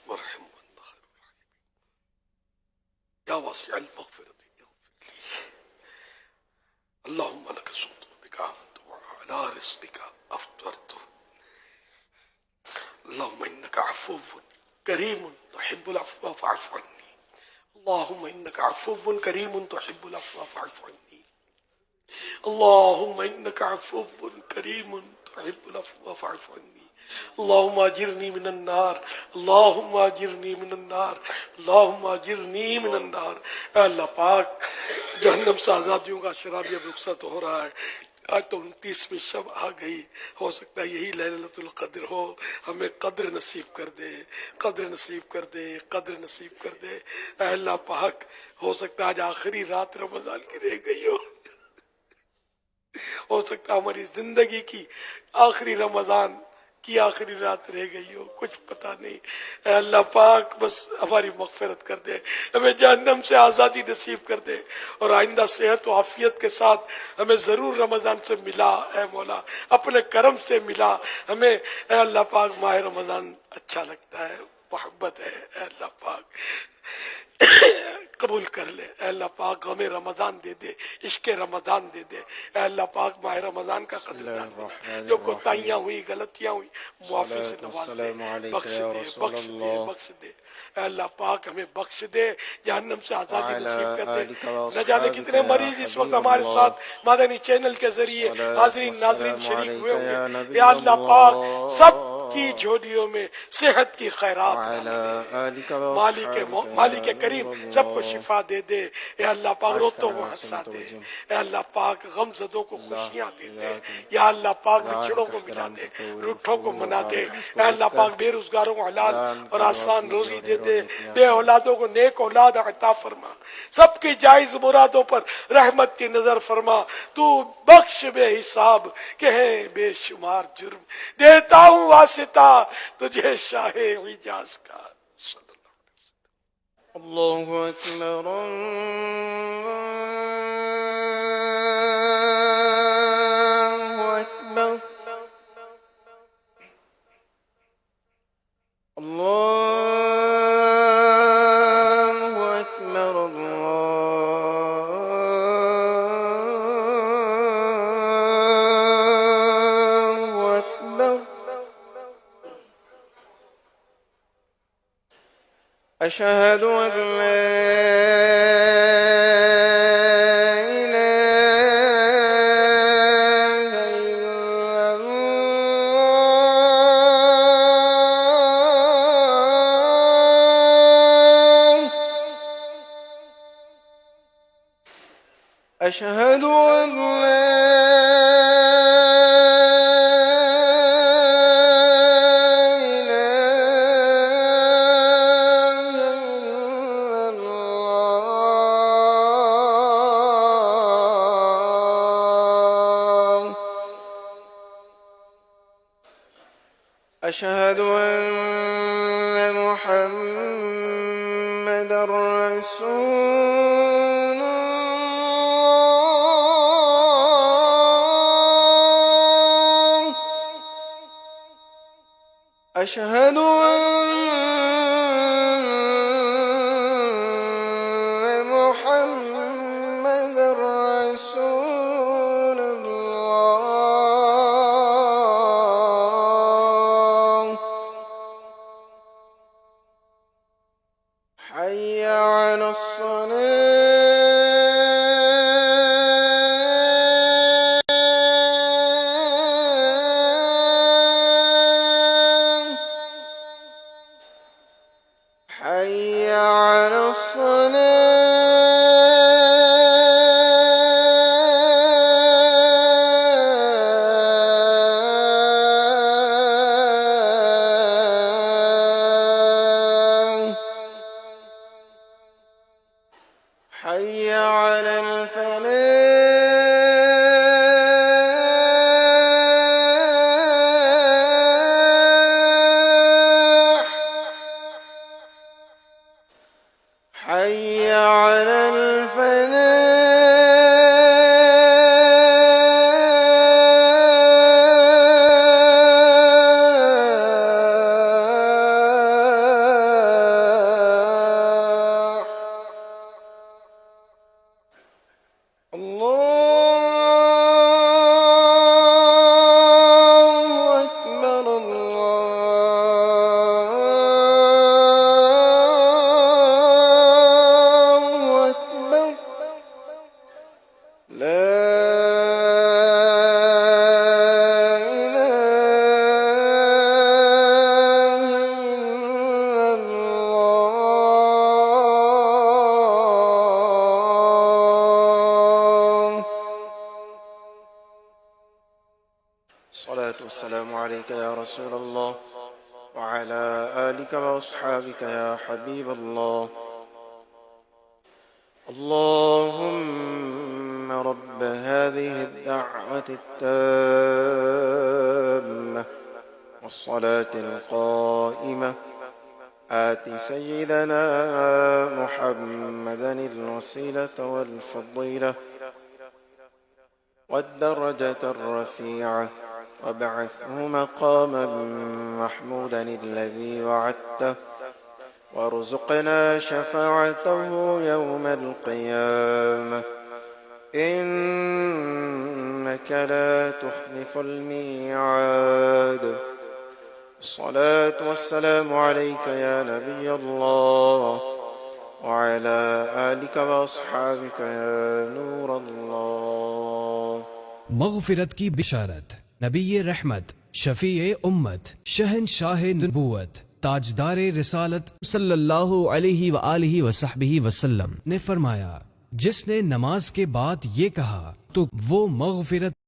وارحم وانت خیر الراحمین یا واسع المغفرۃ اغفر لی اللہم لک صمت بک آمنت وعلی رزقک افطرت اللہم انک عفو کریم تحب العفو فاعف عنی اللہم انک عفو کریم تحب العفو فاعف عني اللهم إنك عفو كريم تحب العفو فاعف عني اللهم أجرني من النار اللهم أجرني من النار اللهم أجرني من النار اے اللہ پاک جہنم سے آزادیوں کا شرابی اب رخصت ہو رہا ہے آج تو 29ویں شب آ گئی ہو سکتا ہے یہی لیلۃ القدر ہو ہمیں قدر نصیب کر دے قدر نصیب کر دے قدر نصیب کر دے اے اللہ پاک ہو سکتا ہے آج آخری رات رمضان کی رہ گئی ہو سکتا ہے ہماری زندگی کی آخری رمضان کی آخری رات رہ گئی ہو کچھ پتہ نہیں اے اللہ پاک بس ہماری مغفرت کر دے ہمیں جہنم سے آزادی نصیب کر دے اور آئندہ صحت و عافیت کے ساتھ ہمیں ضرور رمضان سے ملا اے مولا اپنے کرم سے ملا ہمیں اے اللہ پاک ماہ رمضان اچھا لگتا ہے محبت ہے اے اللہ پاک قبول کر لے اے اللہ پاک ہمیں رمضان دے دے عشق رمضان دے دے اے اللہ پاک ماہ رمضان کا قدردان بنا جو کوتاہیاں ہوئی غلطیاں ہوئی معافی سے نواز دے بخش دے بخش دے بخش دے اے اللہ پاک ہمیں بخش دے جہنم سے آزادی نصیب کر دے نہ جانے کتنے مریض اس وقت ہمارے ساتھ مدنی چینل کے ذریعے حاضرین ناظرین شریک ہوئے ہوئے یا اللہ پاک سب کی جھولیوں میں صحت کی خیرات مالک کریم سب کو شفا دے دے اے اللہ پاک روتوں کو ہنسا دے اے اللہ پاک غم زدوں کو خوشیاں دے دے یا اللہ پاک بچڑوں کو ملا دے روٹھوں کو منا دے اے اللہ پاک بے روزگاروں کو حلال اور آسان روزی دے دے بے اولادوں کو نیک اولاد عطا فرما سب کی جائز مرادوں پر رحمت کی نظر فرما تو بخش بے حساب کہیں بے شمار جرم دیتا ہوں واسطہ تجھے شاہ اعجاز کا اللہ اکبر أشهد أن لا إله إلا الله أشهد أن لا أشهد أن محمدًا رسول الله أشهد أن محمدًا رسول الله حي على الصلاة حي على الصلاة حي على الفلاح حي على الفلاح الله أكبر الله أكبر لا إله إلا الله الصلاة والسلام عليك يا رسول الله وعلى آلك وأصحابك يا حبيب الله اللهم رب هذه الدعوة التامة والصلاة القائمة آت سيدنا محمدا الوسيلة والفضيلة والدرجة الرفيعة وابعثه مقاما محمودا الذي وعدته وارزقنا شفاعته يوم القيامة إنك لا تخلف الميعاد الصلاة والسلام عليك يا نبي الله وعلى آلك وأصحابك يا نور الله مغفرت کی بشارت نبی رحمت شفیع امت شہنشاہ نبوت تاجدار رسالت صلی اللہ علیہ وآلہ وصحبہ وسلم نے فرمایا جس نے نماز کے بعد یہ کہا تو وہ مغفرت